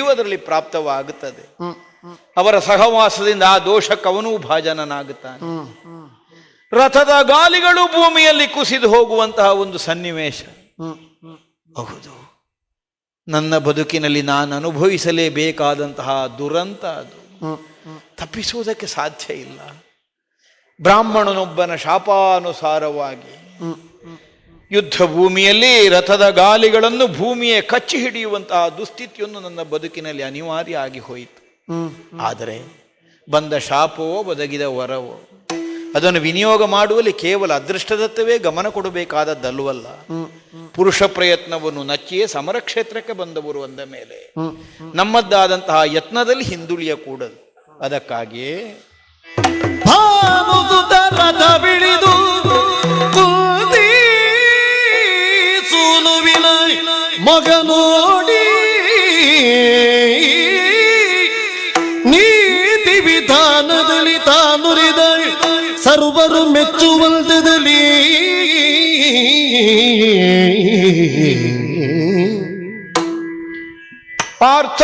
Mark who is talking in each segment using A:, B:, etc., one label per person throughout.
A: ಅದರಲ್ಲಿ ಪ್ರಾಪ್ತವಾಗುತ್ತದೆ. ಅವರ ಸಹವಾಸದಿಂದ ಆ ದೋಷಕ್ಕೆ ಅವನೂ ಭಾಜನನಾಗುತ್ತಾನೆ. ರಥದ ಗಾಲಿಗಳು ಭೂಮಿಯಲ್ಲಿ ಕುಸಿದು ಹೋಗುವಂತಹ ಒಂದು ಸನ್ನಿವೇಶ. ಹೌದು, ನನ್ನ ಬದುಕಿನಲ್ಲಿ ನಾನು ಅನುಭವಿಸಲೇಬೇಕಾದಂತಹ ದುರಂತ ಅದು. ತಪ್ಪಿಸುವುದಕ್ಕೆ ಸಾಧ್ಯ ಇಲ್ಲ. ಬ್ರಾಹ್ಮಣನೊಬ್ಬನ ಶಾಪಾನುಸಾರವಾಗಿ ಯುದ್ಧ ಭೂಮಿಯಲ್ಲಿ ರಥದ ಗಾಲಿಗಳನ್ನು ಭೂಮಿಯೇ ಕಚ್ಚಿ ಹಿಡಿಯುವಂತಹ ದುಸ್ಥಿತಿಯನ್ನು ನನ್ನ ಬದುಕಿನಲ್ಲಿ ಅನಿವಾರ್ಯ ಆಗಿ ಹೋಯಿತು. ಆದರೆ ಬಂದ ಶಾಪವೋ ಒದಗಿದ ವರವೋ ಅದನ್ನು ವಿನಿಯೋಗ ಮಾಡುವಲ್ಲಿ ಕೇವಲ ಅದೃಷ್ಟದತ್ತವೇ ಗಮನ ಕೊಡಬೇಕಾದದ್ದಲ್ವಲ್ಲ. ಪುರುಷ ಪ್ರಯತ್ನವನ್ನು ನಚ್ಚಿಯೇ ಸಮರ ಕ್ಷೇತ್ರಕ್ಕೆ ಬಂದವರು ಅಂದ ಮೇಲೆ ನಮ್ಮದ್ದಾದಂತಹ ಯತ್ನದಲ್ಲಿ ಹಿಂದುಳಿಯ ಕೂಡದು. ಅದಕ್ಕಾಗಿಯೇ
B: ಬಿಳಿದು ಸೂನುವಿನ ಮಗ ನೋಡಿ ನೀತಿ ವಿಧಾನದಲ್ಲಿ ತಾನುರಿದ ಸರ್ವರು ಮೆಚ್ಚುವಂತದಲ್ಲಿ
A: ಪಾರ್ಥ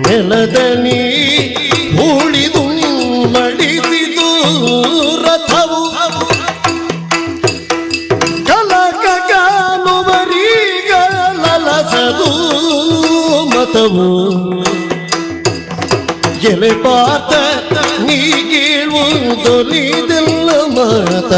B: ನೆಲದನಿ ಉಳಿದು ಮಡಿಸಿದು ರಥವು ಕಲಕಗಾನುವರಿಗಲಸದು ಮತವು ಎಲೆ ಪಾತ ನೀಗೇಳುವುದೊಲಿದೆಲ್ಲ ಮಾತ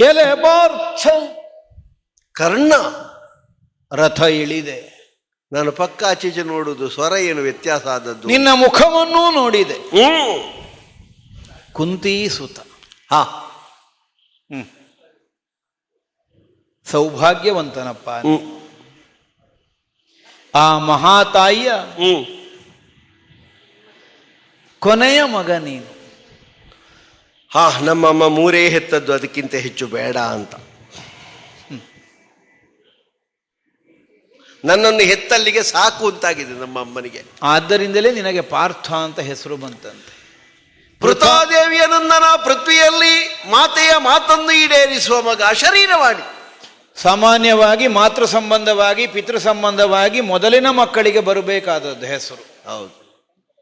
A: ಎಲೆ ಪಾರ್ಥ,
C: ಕರ್ಣ
A: ರಥ ಇಳಿದೆ.
C: ನಾನು ಪಕ್ಕ ಆಚೀಚೆ ನೋಡುವುದು ಸ್ವರ ಏನು ವ್ಯತ್ಯಾಸ ಆದದ್ದು.
A: ನಿನ್ನ ಮುಖವನ್ನೂ ನೋಡಿದೆ. ಕುಂತಿ ಸುತ, ಸೌಭಾಗ್ಯವಂತನಪ್ಪ. ಆ ಮಹಾತಾಯಿಯ ಕೊನೆಯ ಮಗ ನೀನು.
C: ನಮ್ಮಮ್ಮ ಮೂರೇ ಹೆತ್ತದ್ದು, ಅದಕ್ಕಿಂತ ಹೆಚ್ಚು ಬೇಡ ಅಂತ. ನನ್ನನ್ನು ಹೆತ್ತಲ್ಲಿಗೆ ಸಾಕು ಅಂತಾಗಿದೆ ನಮ್ಮ ಅಮ್ಮನಿಗೆ.
A: ಆದ್ದರಿಂದಲೇ ನಿನಗೆ ಪಾರ್ಥ ಅಂತ ಹೆಸರು ಬಂತಂತೆ.
C: ಪೃಥಾದೇವಿಯ ನಂದನ ಪೃಥ್ವಿಯಲ್ಲಿ ಮಾತೆಯ ಮಾತನ್ನು ಈಡೇರಿಸುವ ಮಗ ಶರೀರವಾಣಿ.
A: ಸಾಮಾನ್ಯವಾಗಿ ಮಾತೃ ಸಂಬಂಧವಾಗಿ ಪಿತೃ ಸಂಬಂಧವಾಗಿ ಮೊದಲಿನ ಮಕ್ಕಳಿಗೆ ಬರಬೇಕಾದದ್ದು ಹೆಸರು.
C: ಹೌದು,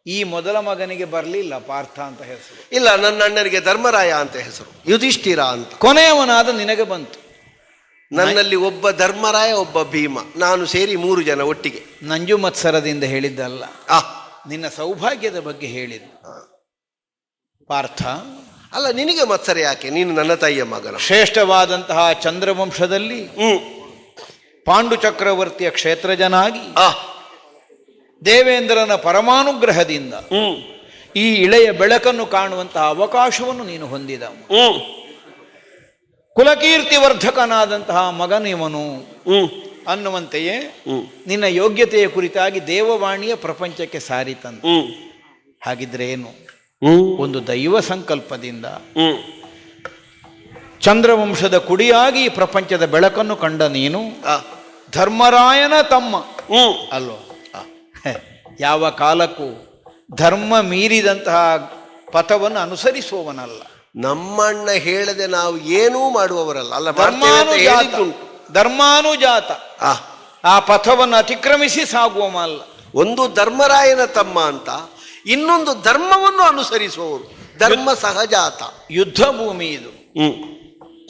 A: ಈ ಮೊದಲ ಮಗನಿಗೆ ಬರಲಿಲ್ಲ ಪಾರ್ಥ ಅಂತ ಹೆಸರು.
C: ಇಲ್ಲ, ನನ್ನ ಅಣ್ಣನಿಗೆ ಧರ್ಮರಾಯ ಅಂತ ಹೆಸರು, ಯುಧಿಷ್ಠಿರ ಅಂತ.
A: ಕೊನೆಯವನಾದ ನಿನಗೆ ಬಂತು.
C: ನನ್ನಲ್ಲಿ ಒಬ್ಬ ಧರ್ಮರಾಯ, ಒಬ್ಬ ಭೀಮ, ನಾನು ಸೇರಿ 3 ಜನ ಒಟ್ಟಿಗೆ.
A: ನಂಜು ಮತ್ಸರದಿಂದ ಹೇಳಿದ್ದಲ್ಲ, ನಿನ್ನ ಸೌಭಾಗ್ಯದ ಬಗ್ಗೆ ಹೇಳಿದ್ದು. ಪಾರ್ಥ,
C: ಅಲ್ಲ ನಿನಗೆ ಮತ್ಸರ ಯಾಕೆ? ನೀನು ನನ್ನ ತಾಯಿಯ ಮಗನ.
A: ಶ್ರೇಷ್ಠವಾದಂತಹ ಚಂದ್ರವಂಶದಲ್ಲಿ ಪಾಂಡು ಚಕ್ರವರ್ತಿಯ ಕ್ಷೇತ್ರಜನಾಗಿ ದೇವೇಂದ್ರನ ಪರಮಾನುಗ್ರಹದಿಂದ ಈ ಇಳೆಯ ಬೆಳಕನ್ನು ಕಾಣುವಂತಹ ಅವಕಾಶವನ್ನು ನೀನು ಹೊಂದಿದ. ಕುಲಕೀರ್ತಿ ವರ್ಧಕನಾದಂತಹ ಮಗನಿವನು ಅನ್ನುವಂತೆಯೇ ನಿನ್ನ ಯೋಗ್ಯತೆಯ ಕುರಿತಾಗಿ ದೇವವಾಣಿಯ ಪ್ರಪಂಚಕ್ಕೆ ಸಾರಿತಂತ. ಹಾಗಿದ್ರೆ ಏನು? ಒಂದು ದೈವ ಸಂಕಲ್ಪದಿಂದ ಚಂದ್ರವಂಶದ ಕುಡಿಯಾಗಿ ಈ ಪ್ರಪಂಚದ ಬೆಳಕನ್ನು ಕಂಡ ನೀನು ಧರ್ಮರಾಯನ ತಮ್ಮ ಅಲ್ವೋ? ಯಾವ ಕಾಲಕ್ಕೂ ಧರ್ಮ ಮೀರಿದಂತಹ ಪಥವನ್ನು ಅನುಸರಿಸುವವನಲ್ಲ.
C: ನಮ್ಮಣ್ಣ ಹೇಳದೆ ನಾವು ಏನೂ ಮಾಡುವವರಲ್ಲ. ಅಲ್ಲ,
A: ಧರ್ಮಾನುಜಾತ ಆ ಪಥವನ್ನು ಅತಿಕ್ರಮಿಸಿ ಸಾಗುವ ಅಲ್ಲ.
C: ಒಂದು ಧರ್ಮರಾಯನ ತಮ್ಮ ಅಂತ, ಇನ್ನೊಂದು ಧರ್ಮವನ್ನು ಅನುಸರಿಸುವವರು, ಧರ್ಮ ಸಹಜಾತ.
A: ಯುದ್ಧ ಭೂಮಿ ಇದು.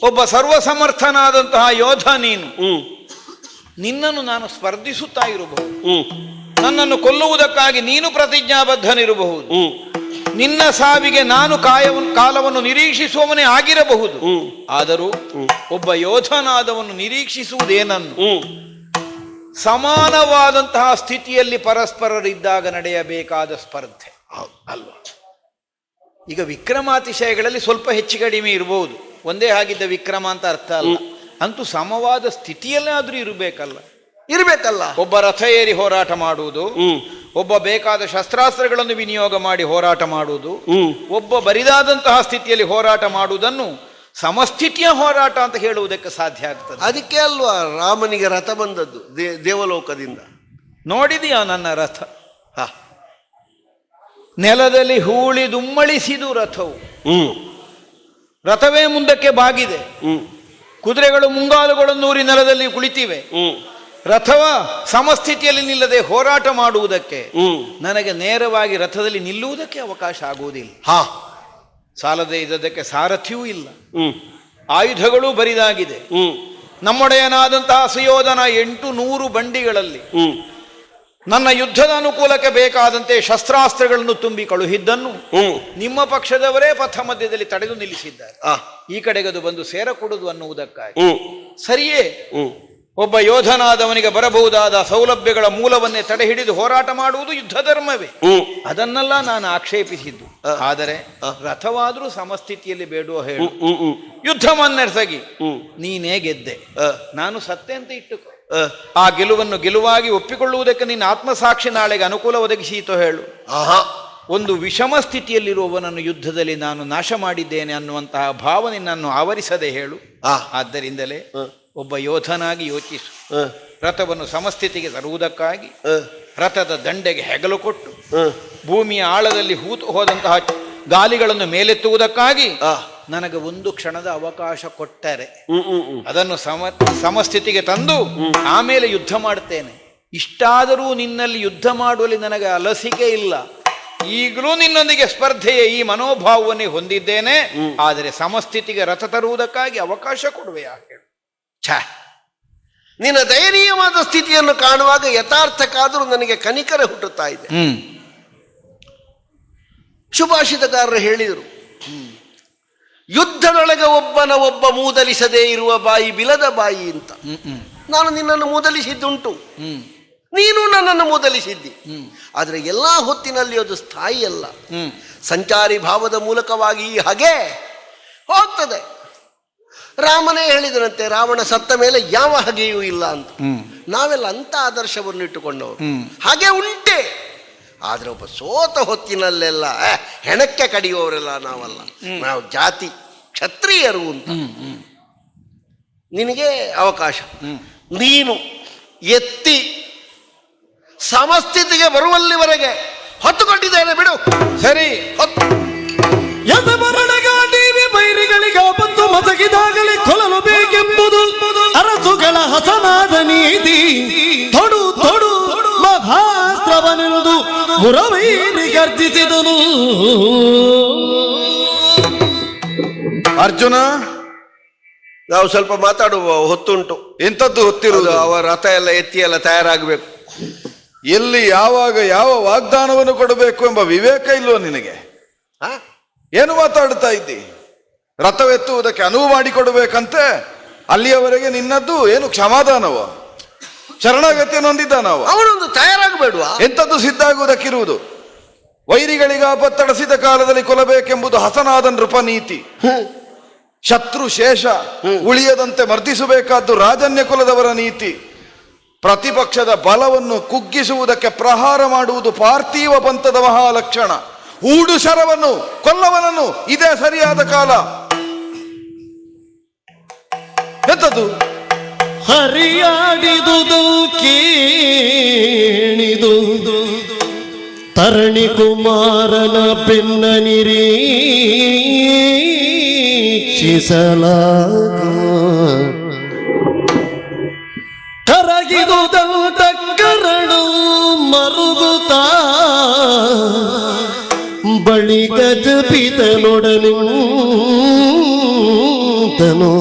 A: ಒಬ್ಬ ಸರ್ವಸಮರ್ಥನಾದಂತಹ ಯೋಧ ನೀನು. ನಿನ್ನನ್ನು ನಾನು ಸ್ಪರ್ಧಿಸುತ್ತಾ ಇರಬಹುದು. ನನ್ನನ್ನು ಕೊಲ್ಲುವುದಕ್ಕಾಗಿ ನೀನು ಪ್ರತಿಜ್ಞಾಬದ್ಧನಿರಬಹುದು. ನಿನ್ನ ಸಾವಿಗೆ ನಾನು ಕಾಲವನ್ನು ನಿರೀಕ್ಷಿಸುವವನೇ ಆಗಿರಬಹುದು. ಆದರೂ ಒಬ್ಬ ಯೋಧನಾದವನು ನಿರೀಕ್ಷಿಸುವುದೇನನ್ನು? ಸಮಾನವಾದಂತಹ ಸ್ಥಿತಿಯಲ್ಲಿ ಪರಸ್ಪರರಿದ್ದಾಗ ನಡೆಯಬೇಕಾದ ಸ್ಪರ್ಧೆ ಅಲ್ವಾ? ಈಗ ವಿಕ್ರಮಾತಿಶಯಗಳಲ್ಲಿ ಸ್ವಲ್ಪ ಹೆಚ್ಚು ಕಡಿಮೆ ಇರಬಹುದು, ಒಂದೇ ಆಗಿದ್ದ ವಿಕ್ರಮ ಅಂತ ಅರ್ಥ ಅಲ್ಲ. ಅಂತೂ ಸಮವಾದ ಸ್ಥಿತಿಯಲ್ಲೇ ಆದ್ರೂ ಇರಬೇಕಲ್ಲ. ಒಬ್ಬ ರಥ ಏರಿ ಹೋರಾಟ ಮಾಡುವುದು, ಒಬ್ಬ ಬೇಕಾದ ಶಸ್ತ್ರಾಸ್ತ್ರಗಳನ್ನು ವಿನಿಯೋಗ ಮಾಡಿ ಹೋರಾಟ ಮಾಡುವುದು, ಒಬ್ಬ ಬರಿದಾದಂತಹ ಸ್ಥಿತಿಯಲ್ಲಿ ಹೋರಾಟ ಮಾಡುವುದನ್ನು ಸಮಸ್ಥಿತಿಯ ಹೋರಾಟ ಅಂತ ಹೇಳುವುದಕ್ಕೆ ಸಾಧ್ಯ ಆಗ್ತದೆ.
C: ಅದಕ್ಕೆ ಅಲ್ವಾ ರಾಮನಿಗೆ ರಥ ಬಂದದ್ದು ದೇವಲೋಕದಿಂದ.
A: ನೋಡಿದೆಯಾ ನನ್ನ ರಥ? ನೆಲದಲ್ಲಿ ಹೂಳಿದುಮ್ಮಳಿಸಿದು ರಥವು. ರಥವೇ ಮುಂದಕ್ಕೆ ಬಾಗಿದೆ, ಕುದುರೆಗಳು ಮುಂಗಾಲುಗಳನ್ನು ಊರಿ ನೆಲದಲ್ಲಿ ಕುಳಿತಿವೆ. ರಥವ ಸಮಸ್ಥಿತಿಯಲ್ಲಿ ನಿಲ್ಲದೆ ಹೋರಾಟ ಮಾಡುವುದಕ್ಕೆ ನನಗೆ ನೇರವಾಗಿ ರಥದಲ್ಲಿ ನಿಲ್ಲುವುದಕ್ಕೆ ಅವಕಾಶ ಆಗುವುದಿಲ್ಲ. ಸಾಲದೇ ಇದ್ದದಕ್ಕೆ ಸಾರಥಿಯೂ ಇಲ್ಲ, ಆಯುಧಗಳೂ ಬರಿದಾಗಿದೆ. ನಮ್ಮೊಡೆಯನಾದಂತಹ ಸುಯೋಧನ 800 ಬಂಡಿಗಳಲ್ಲಿ ನನ್ನ ಯುದ್ಧದ ಅನುಕೂಲಕ್ಕೆ ಬೇಕಾದಂತೆ ಶಸ್ತ್ರಾಸ್ತ್ರಗಳನ್ನು ತುಂಬಿ ಕಳುಹಿದ್ದನ್ನು ನಿಮ್ಮ ಪಕ್ಷದವರೇ ಪಥ ಮಧ್ಯದಲ್ಲಿ ತಡೆದು ನಿಲ್ಲಿಸಿದ್ದಾರೆ. ಈ ಕಡೆಗದು ಬಂದು ಸೇರಕೊಡುದು ಅನ್ನುವುದಕ್ಕಾಗಿ. ಸರಿಯೇ, ಒಬ್ಬ ಯೋಧನಾದವನಿಗೆ ಬರಬಹುದಾದ ಸೌಲಭ್ಯಗಳ ಮೂಲವನ್ನೇ ತಡೆ ಹಿಡಿದು ಹೋರಾಟ ಮಾಡುವುದು ಯುದ್ಧ ಧರ್ಮವೇ. ಅದನ್ನೆಲ್ಲ ನಾನು ಆಕ್ಷೇಪಿಸಿದ್ದು. ಆದರೆ ರಥವಾದರೂ ಸಮಸ್ಥಿತಿಯಲ್ಲಿ ಬೇಡುವ ಹೇಳು. ಯುದ್ಧವನ್ನೆಸಗಿ ನೀನೇ ಗೆದ್ದೆ, ನಾನು ಸತ್ತೆ ಅಂತ ಇಟ್ಟುಕೋ. ಆ ಗೆಲುವನ್ನು ಗೆಲುವಾಗಿ ಒಪ್ಪಿಕೊಳ್ಳುವುದಕ್ಕೆ ನಿನ್ನ ಆತ್ಮಸಾಕ್ಷಿ ನಾಳೆಗೆ ಅನುಕೂಲ ಒದಗಿಸೀತೋ ಹೇಳು. ಒಂದು ವಿಷಮ ಸ್ಥಿತಿಯಲ್ಲಿರುವವನನ್ನು ಯುದ್ಧದಲ್ಲಿ ನಾನು ನಾಶ ಮಾಡಿದ್ದೇನೆ ಅನ್ನುವಂತಹ ಭಾವನೆ ನನ್ನನ್ನು ಆವರಿಸದೆ ಹೇಳು. ಆದ್ದರಿಂದಲೇ ಒಬ್ಬ ಯೋಧನಾಗಿ ಯೋಚಿಸು. ರಥವನ್ನು ಸಮಸ್ಥಿತಿಗೆ ತರುವುದಕ್ಕಾಗಿ ರಥದ ದಂಡೆಗೆ ಹೆಗಲು ಕೊಟ್ಟು ಭೂಮಿಯ ಆಳದಲ್ಲಿ ಹೂತು ಹೋದಂತಹ ಗಾಲಿಗಳನ್ನು ಮೇಲೆತ್ತುವುದಕ್ಕಾಗಿ ನನಗೆ ಒಂದು ಕ್ಷಣದ ಅವಕಾಶ ಕೊಟ್ಟರೆ ಅದನ್ನು ಸಮಸ್ಥಿತಿಗೆ ತಂದು ಆಮೇಲೆ ಯುದ್ಧ ಮಾಡ್ತೇನೆ. ಇಷ್ಟಾದರೂ ನಿನ್ನಲ್ಲಿ ಯುದ್ಧ ಮಾಡುವಲ್ಲಿ ನನಗೆ ಅಲಸಿಕೆ ಇಲ್ಲ. ಈಗಲೂ ನಿನ್ನೊಂದಿಗೆ ಸ್ಪರ್ಧೆಯ ಈ ಮನೋಭಾವವನ್ನೇ ಹೊಂದಿದ್ದೇನೆ. ಆದರೆ ಸಮಸ್ಥಿತಿಗೆ ರಥ ತರುವುದಕ್ಕಾಗಿ ಅವಕಾಶ ಕೊಡುವೆಯಾ ಹೇಳು.
C: ನಿನ್ನ ದಯನೀಯವಾದ ಸ್ಥಿತಿಯನ್ನು ಕಾಣುವಾಗ ಯಥಾರ್ಥಕ್ಕಾದರೂ ನನಗೆ ಕನಿಕರ ಹುಟ್ಟುತ್ತಾ ಇದೆ. ಸುಭಾಷಿತಗಾರರು ಹೇಳಿದರು, ಯುದ್ಧದೊಳಗೆ ಒಬ್ಬ ಮೂದಲಿಸದೇ ಇರುವ ಬಾಯಿ ಬಿಲದ ಬಾಯಿ ಅಂತ. ನಾನು ನಿನ್ನನ್ನು ಮೂದಲಿಸಿದ್ದುಂಟು, ನೀನು ನನ್ನನ್ನು ಮೂದಲಿಸಿದ್ದಿ. ಆದರೆ ಎಲ್ಲಾ ಹೊತ್ತಿನಲ್ಲಿ ಅದು ಸ್ಥಾಯಿ ಅಲ್ಲ. ಸಂಚಾರಿ ಭಾವದ ಮೂಲಕವಾಗಿ ಈ ಹಾಗೆ ಹೋಗ್ತದೆ. ರಾಮನೇ ಹೇಳಿದನಂತೆ, ರಾವಣ ಸತ್ತ ಮೇಲೆ ಯಾವ ಹಾಗೆಯೂ ಇಲ್ಲ ಅಂತ. ನಾವೆಲ್ಲ ಅಂತ ಆದರ್ಶವನ್ನು ಇಟ್ಟುಕೊಂಡವರು. ಹಾಗೆ ಉಂಟೆ. ಆದ್ರೆ ಒಬ್ಬ ಸೋತ ಹೊತ್ತಿನಲ್ಲೆಲ್ಲ ಹೆಣಕ್ಕೆ ಕಡಿಯುವವರೆಲ್ಲ ನಾವಲ್ಲ, ನಾವು ಜಾತಿ ಕ್ಷತ್ರಿಯರು ಅಂತ. ನಿನಗೆ ಅವಕಾಶ, ನೀನು ಎತ್ತಿ ಸಮಸ್ಥಿತಿಗೆ ಬರುವಲ್ಲಿವರೆಗೆ ಹೊತ್ತುಕೊಂಡಿದ್ದೇನೆ, ಬಿಡು.
A: ಸರಿ,
B: ಬೈರಿಗಳಿಗೆ ಬಂದು ಮಸಗಿದಾಗಲೇ ಕೊಲ್ಲಲು ಬೇಕೆಂಬುದು ಅರಸುಗಳ ಹಸನಾದ ನೀತಿ. ತೊಡು ತೊಡು ಮಹಾಸ್ತ್ರವನೆಂದು ಮುರವೈರಿ ಗರ್ಜಿಸಿದನು.
D: ಅರ್ಜುನ,
C: ನಾವು ಸ್ವಲ್ಪ ಮಾತಾಡುವ ಹೊತ್ತುಂಟು.
D: ಎಂಥದ್ದು ಹೊತ್ತಿರುವುದು?
C: ಅವರ ರಥ ಎಲ್ಲ ಎತ್ತಿ ಎಲ್ಲ ತಯಾರಾಗಬೇಕು.
D: ಎಲ್ಲಿ ಯಾವಾಗ ಯಾವ ವಾಗ್ದಾನವನ್ನು ಕೊಡಬೇಕು ಎಂಬ ವಿವೇಕ ಇಲ್ವೋ ನಿನಗೆ? ಏನು ಮಾತಾಡ್ತಾ ಇದ್ದಿ? ರಥವೆತ್ತುವುದಕ್ಕೆ ಅನುವು ಮಾಡಿಕೊಡಬೇಕಂತೆ. ಅಲ್ಲಿಯವರೆಗೆ ನಿನ್ನದ್ದು ಏನು ಕ್ಷಮಾದಾನವ? ಶರಣಾಗತಿಯನ್ನು ಹೊಂದಿದ್ದಾನವ.
C: ಅವನೊಂದು ತಯಾರಾಗಬೇಡುವ?
D: ಎಂಥದ್ದು ಸಿದ್ಧ ಆಗುವುದಕ್ಕಿರುವುದು? ವೈರಿಗಳಿಗೆ ಆಪತ್ತಡಿಸಿದ ಕಾಲದಲ್ಲಿ ಕೊಲ್ಲಬೇಕೆಂಬುದು ಹಸನಾದ ನೃಪನೀತಿ. ಶತ್ರು ಶೇಷ ಉಳಿಯದಂತೆ ಮರ್ದಿಸಬೇಕಾದ್ದು ರಾಜನ್ಯ ಕುಲದವರ ನೀತಿ. ಪ್ರತಿಪಕ್ಷದ ಬಲವನ್ನು ಕುಗ್ಗಿಸುವುದಕ್ಕೆ ಪ್ರಹಾರ ಮಾಡುವುದು ಪಾರ್ಥಿವ ಪಂಥದ ಮಹಾಲಕ್ಷಣ. ಊಡು ಶರವನ್ನು ಕೊಲ್ಲವನನ್ನು ಇದೇ ಸರಿಯಾದ ಕಾಲ. ಎಂಥದ್ದು?
B: ಹರಿಯಾಡಿದುದು ಕೇಳಿದು ತರಣಿ ಕುಮಾರನ ಬೆನ್ನ ನಿರೀಕ್ಷಿಸಲಾಗ ಕರಗಿದುದಂತ ಕರಡು ಮರುಗುತ್ತಾ ಬಳಿಕ ಜಪಿತನೊಡನಿಂತನು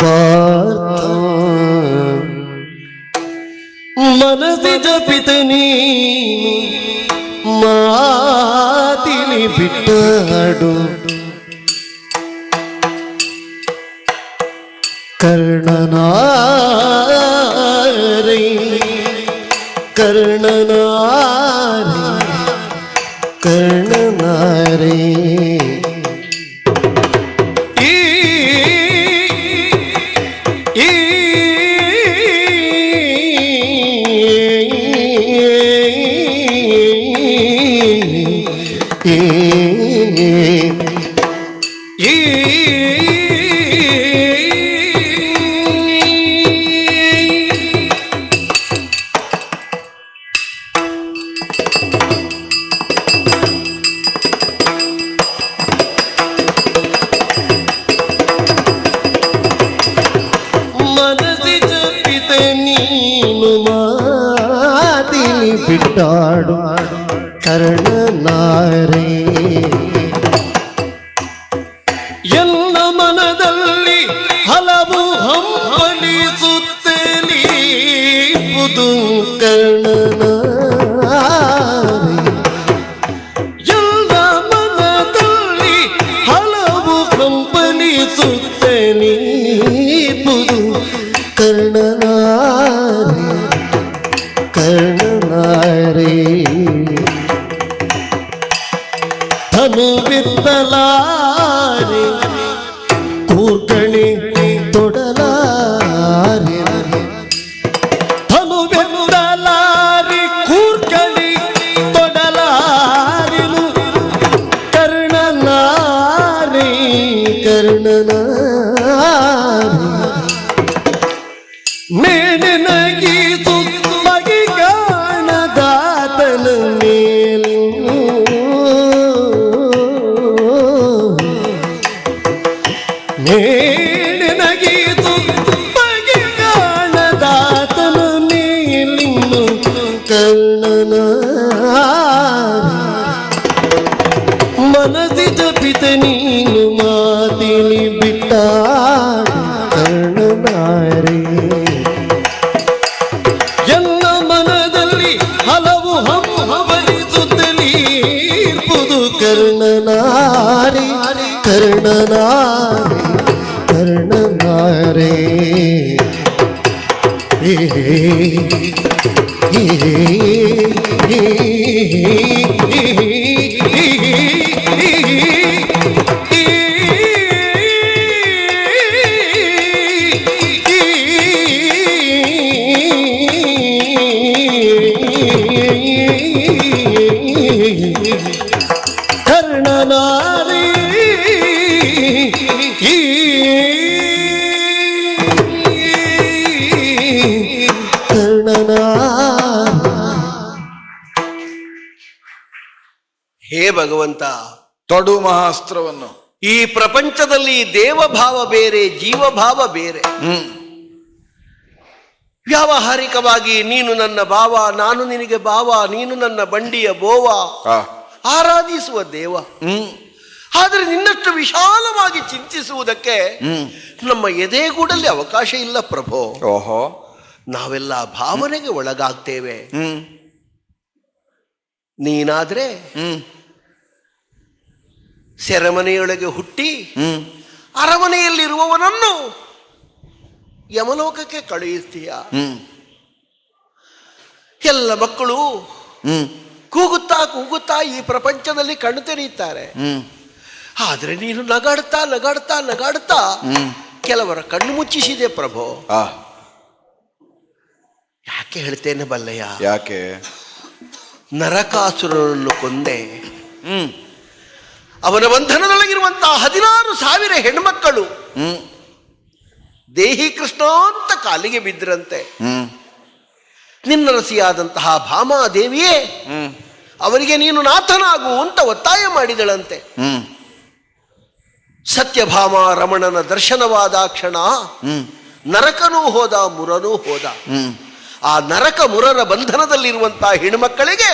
B: ಪಾರ್ಥ ಮನಸ್ಸಿ ಜಪಿತ ನೀನು ಮಾತಿನಿ ಬಿಟ್ಟಾಡು ಕರ್ಣನಾರೈ ಕರ್ಣನಾರೈ ಕರ್ಣನಾರೈ ಮನಸ್ಸಿ ಜಪಿತ ನೀನು ಮಾತಿನಿ ಬಿಟ್ಟಾಡು ಕರ್ಣನಾರೇ ಎಲ್ಲ ಮನದಲ್ಲಿ ಹಲವು ಹಂಬಲಿಸುತ್ತಲೀ ಬುದು ಕರ್ಣನಾರೇ ಎಲ್ಲ ಮನದಲ್ಲಿ ಹಲವು ಹಂಬಲಿಸುತ್ತಲೀ ಬುದು ಕರ್ಣನಾರೇ ಕರ್ಣನಾರೇ ಧನು ಬಿತ್ತಲಾರೆ ಕೂರ್ಕಣಿ ತೊಡಲಾರೆ ಧನು ಬಿತ್ತಲಾರೆ ಕೂರ್ಕಣಿ ತೊಡಲಾರೆನು ಕರ್ಣನಾರೇ ಕರ್ಣನಾರೇ ಮೇಲಿನಗೀಸು ಬಗೆಗಾಣದಾತನ ಮೇಲು ಮೇಲಿನಗೀಸು ಬಗೆಗಾಣದಾತನ ಮೇಲಿನ್ನು ಕರ್ಣನಾರೇ ಮನಸ್ಸಿ ಜಪಿತ ನೀನು ಮಾತಿನಿ ಬಿಟ್ಟಾಡು ಕರ್ಣನಾರೇ ಎಲ್ಲ ಮನದಲ್ಲಿ ಹಲವು ಹಂಬಲಿಸುತ್ತಲೀ ಇರ್ಬುದು ಕರ್ಣನಾರೇ ಕರ್ಣನಾರೇ ಕರ್ಣನಾರೇ ಕರ್ಣನಾರೇ
C: ಹೇ ಭಗವಂತ,
D: ತೊಡು ಮಹಾಸ್ತ್ರವನ್ನು.
C: ಈ ಪ್ರಪಂಚದಲ್ಲಿ ದೇವಭಾವ ಬೇರೆ, ಜೀವಭಾವ ಬೇರೆ. ವ್ಯಾವಹಾರಿಕವಾಗಿ ನೀನು ನನ್ನ ಭಾವ, ನಾನು ನಿನಗೆ ಭಾವ, ನೀನು ನನ್ನ ಬಂಡಿಯ ಬೋವ, ಆರಾಧಿಸುವ ದೇವ. ಆದರೆ ನಿನ್ನಷ್ಟು ವಿಶಾಲವಾಗಿ ಚಿಂತಿಸುವುದಕ್ಕೆ ನಮ್ಮ ಎದೆಗೂಡಲ್ಲಿ ಅವಕಾಶ ಇಲ್ಲ ಪ್ರಭೋ.
D: ಓಹೋ,
C: ನಾವೆಲ್ಲ ಭಾವನೆಗೆ ಒಳಗಾಗ್ತೇವೆ. ನೀನಾದ್ರೆ ಸೆರೆಮನೆಯೊಳಗೆ ಹುಟ್ಟಿ ಅರಮನೆಯಲ್ಲಿರುವವನನ್ನು ಯಮಲೋಕಕ್ಕೆ ಕಳುಹಿಸ್ತೀಯ. ಎಲ್ಲ ಮಕ್ಕಳು ಕೂಗುತ್ತಾ ಕೂಗುತ್ತಾ ಈ ಪ್ರಪಂಚದಲ್ಲಿ ಕಣ್ಣು ತೆರೆಯುತ್ತಾರೆ. ಆದ್ರೆ ನೀನು ನಗಾಡ್ತಾ ನಗಾಡ್ತಾ ನಗಾಡ್ತಾ ಕೆಲವರ ಕಣ್ಣು ಮುಚ್ಚಿಸಿದೆ ಪ್ರಭೋ. ಯಾಕೆ ಹೇಳ್ತೇನೆ ಬಲ್ಲಯ್ಯ?
D: ಯಾಕೆ?
C: ನರಕಾಸುರನನ್ನು ಕೊಂದೆ. ಅವನ ಬಂಧನದೊಳಗಿರುವಂತಹ 16,000 ಹೆಣ್ಮಕ್ಕಳು ದೇಹಿ ಕೃಷ್ಣ ಅಂತ ಕಾಲಿಗೆ ಬಿದ್ದರಂತೆ. ನಿನ್ನರಸಿಯಾದಂತಹ ಭಾಮಾದೇವಿಯೇ ಅವರಿಗೆ ನೀನು ನಾಥನಾಗು ಅಂತ ಒತ್ತಾಯ ಮಾಡಿದಳಂತೆ. ಸತ್ಯಭಾಮ ರಮಣನ ದರ್ಶನವಾದ ಕ್ಷಣ ನರಕನೂ ಹೋದ, ಮುರನೂ ಹೋದ. ಆ ನರಕ ಮುರರ ಬಂಧನದಲ್ಲಿರುವಂತಹ ಹೆಣ್ಮಕ್ಕಳಿಗೆ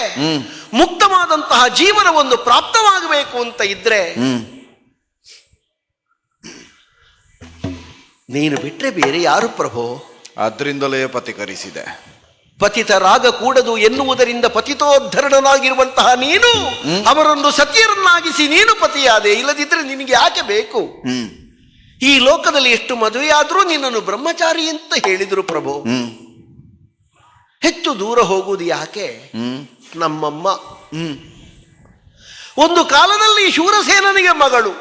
C: ಮುಕ್ತವಾದಂತಹ ಜೀವನ ಒಂದು ಪ್ರಾಪ್ತವಾಗಬೇಕು ಅಂತ ಇದ್ರೆ ನೀನು ಬಿಟ್ರೆ ಬೇರೆ ಯಾರು ಪ್ರಭೋ?
D: ಆದ್ರಿಂದಲೇ ಪತಿಕರಿಸಿದೆ.
C: ಪತಿತರಾಗ ಕೂಡದು ಎನ್ನುವುದರಿಂದ ಪತಿತೋದ್ಧರಣನಾಗಿರುವಂತಹ ನೀನು ಅವರನ್ನು ಸತಿಯರನ್ನಾಗಿಸಿ ನೀನು ಪತಿಯಾದೆ. ಇಲ್ಲದಿದ್ದರೆ ನಿನಗೆ ಯಾಕೆ ಬೇಕು? ಈ ಲೋಕದಲ್ಲಿ ಎಷ್ಟು ಮದುವೆಯಾದರೂ ನಿನ್ನನ್ನು ಬ್ರಹ್ಮಚಾರಿ ಅಂತ ಹೇಳಿದರು ಪ್ರಭು. ಹೆಚ್ಚು ದೂರ ಹೋಗುವುದು ಯಾಕೆ? ನಮ್ಮಮ್ಮ ಒಂದು ಕಾಲದಲ್ಲಿ ಶೂರಸೇನನಿಗೆ ಮಗಳು,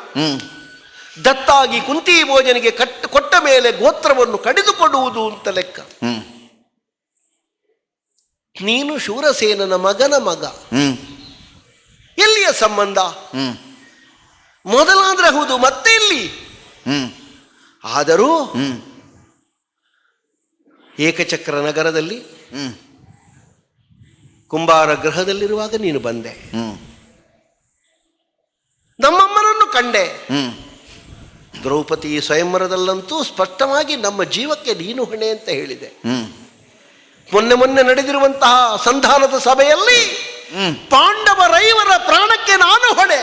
C: ದತ್ತಾಗಿ ಕುಂತಿ ಭೋಜನಿಗೆ ಕೊಟ್ಟ ಮೇಲೆ ಗೋತ್ರವನ್ನು ಕಡಿದುಕೊಡುವುದು ಅಂತ ಲೆಕ್ಕ. ನೀನು ಶೂರಸೇನನ ಮಗನ ಮಗ. ಎಲ್ಲಿಯ ಸಂಬಂಧ? ಮೊದಲಾದ್ರೆ ಹೌದು, ಮತ್ತೆ ಎಲ್ಲಿ? ಆದರೂ ಏಕಚಕ್ರ ನಗರದಲ್ಲಿ ಕುಂಬಾರ ಗೃಹದಲ್ಲಿರುವಾಗ ನೀನು ಬಂದೆ. ನಮ್ಮಮ್ಮನನ್ನು ಕಂಡೆ. ದ್ರೌಪದಿ ಸ್ವಯಂವರದಲ್ಲಂತೂ ಸ್ಪಷ್ಟವಾಗಿ ನಮ್ಮ ಜೀವಕ್ಕೆ ನೀನು ಹೊಣೆ ಅಂತ ಹೇಳಿದೆ. ಮೊನ್ನೆ ನಡೆದಿರುವಂತಹ ಸಂಧಾನದ ಸಭೆಯಲ್ಲಿ ಪಾಂಡವರೈವರ ಪ್ರಾಣಕ್ಕೆ ನಾನು ಹೊಣೆ.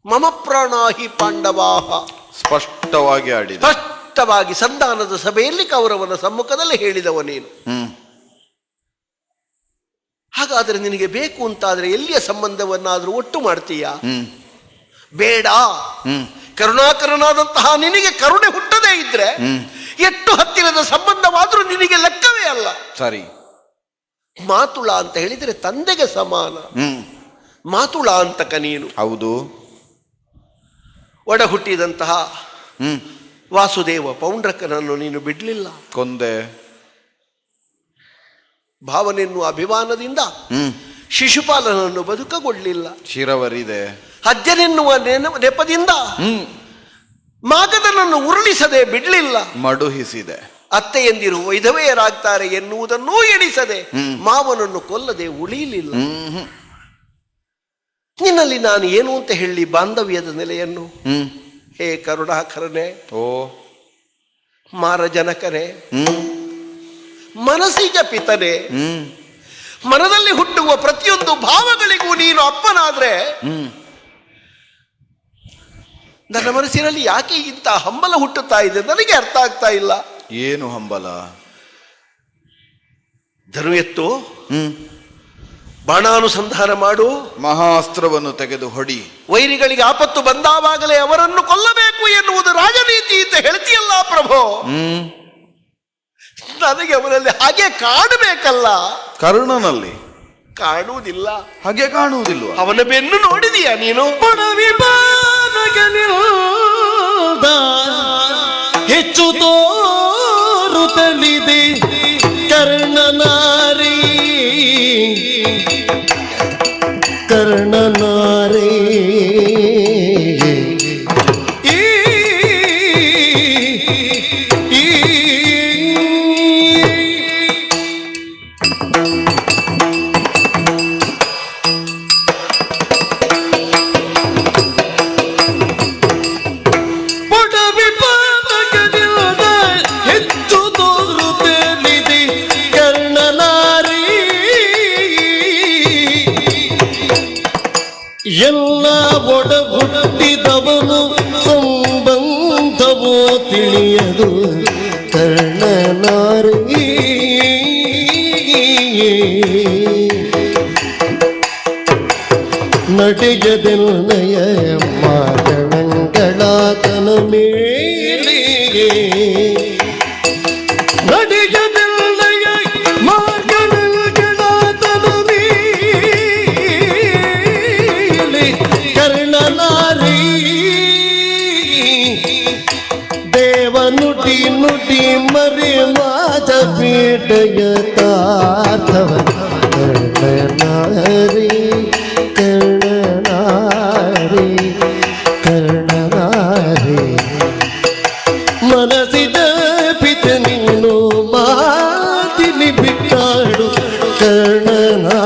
C: ಮಮ ಪ್ರಾಣಾಹಿ ಪಾಂಡವಾಹ
D: ಸ್ಪಷ್ಟವಾಗಿ ಆಡಿದ.
C: ಸ್ಪಷ್ಟವಾಗಿ ಸಂಧಾನದ ಸಭೆಯಲ್ಲಿ ಕೌರವನ ಸಮ್ಮುಖದಲ್ಲಿ ಹೇಳಿದವ ನೀನು. ಹಾಗಾದರೆ ನಿನಗೆ ಬೇಕು ಅಂತಾದ್ರೆ ಎಲ್ಲಿಯ ಸಂಬಂಧವನ್ನಾದ್ರೂ ಒಟ್ಟು ಮಾಡ್ತೀಯ? ಬೇಡ. ಕರುಣಾಕರನಾದಂತಹ ನಿನಗೆ ಕರುಣೆ ಹುಟ್ಟದೇ ಇದ್ರೆ ಎಷ್ಟು ಹತ್ತಿರದ ಸಂಬಂಧವಾದ್ರೂ ನಿನಗೆ ಲೆಕ್ಕವೇ ಅಲ್ಲ.
D: ಸರಿ.
C: ಮಾತುಳ ಅಂತ ಹೇಳಿದರೆ ತಂದೆಗೆ ಸಮಾನ. ಮಾತುಳ ಅಂತಕ ನೀನು.
D: ಹೌದು.
C: ಒಡ ಹುಟ್ಟಿದಂತಹ ವಾಸುದೇವ ಪೌಂಡ್ರಕನನ್ನು ನೀನು ಬಿಡ್ಲಿಲ್ಲ,
D: ಕೊಂದೆ.
C: ಭಾವನೆಯನ್ನು ಅಭಿಮಾನದಿಂದ ಶಿಶುಪಾಲನನ್ನು ಬದುಕಗೊಳ್ಳಿಲ್ಲ.
D: ಶಿರವರಿದೆ.
C: ಅಜ್ಜನೆನ್ನುವ ನೆಪದಿಂದ ಮಾಗದನನ್ನು ಉರುಳಿಸದೆ ಬಿಡ್ಲಿಲ್ಲ.
D: ಮಡುಹಿಸಿದೆ.
C: ಅತ್ತೆಯಂದಿರು ವೈಧವೆಯರಾಗ್ತಾರೆ ಎನ್ನುವುದನ್ನೂ ಎಣಿಸದೆ ಮಾವನನ್ನು ಕೊಲ್ಲದೆ ಉಳಿಯಲಿಲ್ಲ. ನಿನ್ನಲ್ಲಿ ನಾನು ಏನು ಅಂತ ಹೇಳಿ ಬಾಂಧವ್ಯದ ನೆಲೆಯನ್ನು? ಹೇ ಕರುಣಾಕರನೆ,
D: ಓ
C: ಮಾರಜನಕನೇ, ಮನಸ್ಸಿಗ ಪಿತನೆ, ಮನದಲ್ಲಿ ಹುಟ್ಟುವ ಪ್ರತಿಯೊಂದು ಭಾವಗಳಿಗೂ ನೀನು ಅಪ್ಪನಾದ್ರೆ ನನ್ನ ಮನಸ್ಸಿನಲ್ಲಿ ಯಾಕೆ ಇಂಥ ಹಂಬಲ ಹುಟ್ಟುತ್ತಾ ಇದೆ ನನಗೆ ಅರ್ಥ ಆಗ್ತಾ ಇಲ್ಲ.
D: ಏನು ಹಂಬಲ?
C: ಧನು ಎತ್ತು, ಬಾಣಾನುಸಂಧಾನ ಮಾಡು,
D: ಮಹಾಸ್ತ್ರವನ್ನು ತೆಗೆದು ಹೊಡಿ.
C: ವೈರಿಗಳಿಗೆ ಆಪತ್ತು ಬಂದಾವಾಗಲೇ ಅವರನ್ನು ಕೊಲ್ಲಬೇಕು ಎನ್ನುವುದು ರಾಜನೀತಿ ಅಂತ ಹೇಳ್ತೀಯಲ್ಲ ಪ್ರಭು. ನನಗೆ ಅವರಲ್ಲಿ ಹಾಗೆ ಕಾಣಬೇಕಲ್ಲ.
D: ಕರ್ಣನಲ್ಲಿ
C: ಕಾಣುವುದಿಲ್ಲ.
D: ಹಾಗೆ ಕಾಣುವುದಿಲ್ವ?
C: ಅವನ ಬೆನ್ನು ನೋಡಿದೀಯ ನೀನು?
B: ಹೆಚ್ಚು ತೋರುತ್ತಲಿದೆ ಕರ್ಣನಾರಿ, ಕರ್ಣನಾರಿ. ಎಲ್ಲ ಒಡ ಹುಟ್ಟಿದವನು ಸಂಬಂಧವೋ ತಿಳಿಯದು ಕರ್ಣನಾರಿ. ನಡೆಯದೆಲ್ಲಯ ಮಾತನಂಗಳಾತನ ಮೇಲೆ, ನಡೆಯದೆಲ್ಲಯ ಮಾರ್ಗಣಗಳಾತನ ಮೇಲೆ ಕರ್ಣನಾರಿ. ದೇವನುಡಿ ನುಡಿ ಮರೆ ಮಾದ ಪೀಠಯ ತಾರ್ಥವ ಕರ್ಣನಾರಿ, ಕರ್ಣನಾರಿ, ಕರ್ಣನಾರಿ. ಮನಸ್ಸಿದ ಪಿತ ನೀನು ಮಾತಿಲಿ ಬಿಟ್ಟಾಡು ಕರ್ಣನಾರಿ.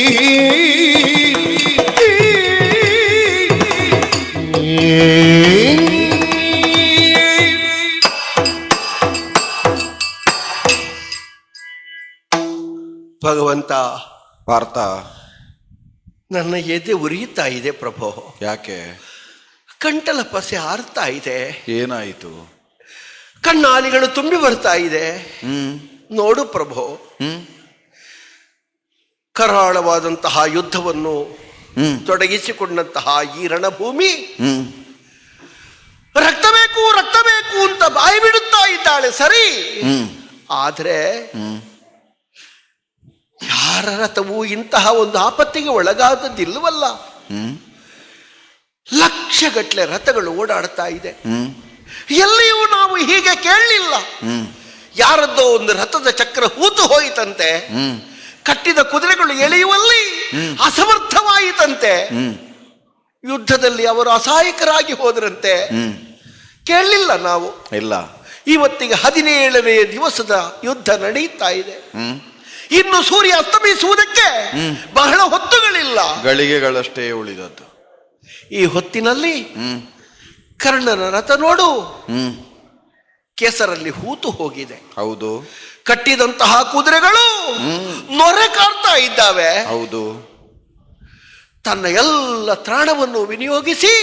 B: ಈ
D: ಪಾರ್ಥ,
C: ನನ್ನ ಎದೆ ಉರಿಯುತ್ತಾ ಇದೆ ಪ್ರಭೋ.
D: ಯಾಕೆ?
C: ಕಂಠಲ ಪಸೆ ಆರ್ತಾ ಇದೆ.
D: ಏನಾಯಿತು?
C: ಕಣ್ಣಾಲಿಗಳು ತುಂಬಿ ಬರ್ತಾ ಇದೆ. ನೋಡು ಪ್ರಭೋ, ಕರಾಳವಾದಂತಹ ಯುದ್ಧವನ್ನು ತೊಡಗಿಸಿಕೊಂಡಂತಹ ಈ ರಣಭೂಮಿ ರಕ್ತ ಬೇಕು ರಕ್ತ ಬೇಕು ಅಂತ ಬಾಯಿ ಬಿಡುತ್ತಾ ಇದ್ದಾಳೆ ಸರಿ. ಆದ್ರೆ ಯಾರ ರಥವೂ ಇಂತಹ ಒಂದು ಆಪತ್ತಿಗೆ ಒಳಗಾದದ್ದಿಲ್ಲವಲ್ಲ. ಲಕ್ಷಗಟ್ಟಲೆ ರಥಗಳು ಓಡಾಡ್ತಾ ಇದೆ. ಎಲ್ಲಿಯೂ ನಾವು ಹೀಗೆ ಕೇಳಲಿಲ್ಲ. ಯಾರದ್ದೋ ಒಂದು ರಥದ ಚಕ್ರ ಹೂತು ಹೋಯಿತಂತೆ, ಕಟ್ಟಿದ ಕುದುರೆಗಳು ಎಳೆಯುವಲ್ಲಿ ಅಸಮರ್ಥವಾಯಿತಂತೆ, ಯುದ್ಧದಲ್ಲಿ ಅವರು ಅಸಹಾಯಕರಾಗಿ ಹೋದ್ರಂತೆ. ಕೇಳಲಿಲ್ಲ ನಾವು.
D: ಇಲ್ಲ.
C: ಇವತ್ತಿಗೆ 17ನೇ ದಿವಸದ ಯುದ್ಧ ನಡೆಯುತ್ತಾ ಇದೆ. ಇನ್ನು ಸೂರ್ಯ ಅಸ್ತಮಿಸುವುದಕ್ಕೆ ಬಹಳ ಹೊತ್ತುಗಳಿಲ್ಲ,
D: ಗಳಿಗೆಗಳಷ್ಟೇ ಉಳಿದದ್ದು.
C: ಈ ಹೊತ್ತಿನಲ್ಲಿ ಕರ್ಣನ ರಥ ನೋಡು, ಕೆಸರಲ್ಲಿ ಹೂತು ಹೋಗಿದೆ.
D: ಹೌದು.
C: ಕಟ್ಟಿದಂತಹ ಕುದುರೆಗಳು ನೊರೆ ಕಾಡ್ತಾ ಇದ್ದಾವೆ.
D: ಹೌದು.
C: ತನ್ನ ಎಲ್ಲ ತ್ರಾಣವನ್ನು ವಿನಿಯೋಗಿಸಿ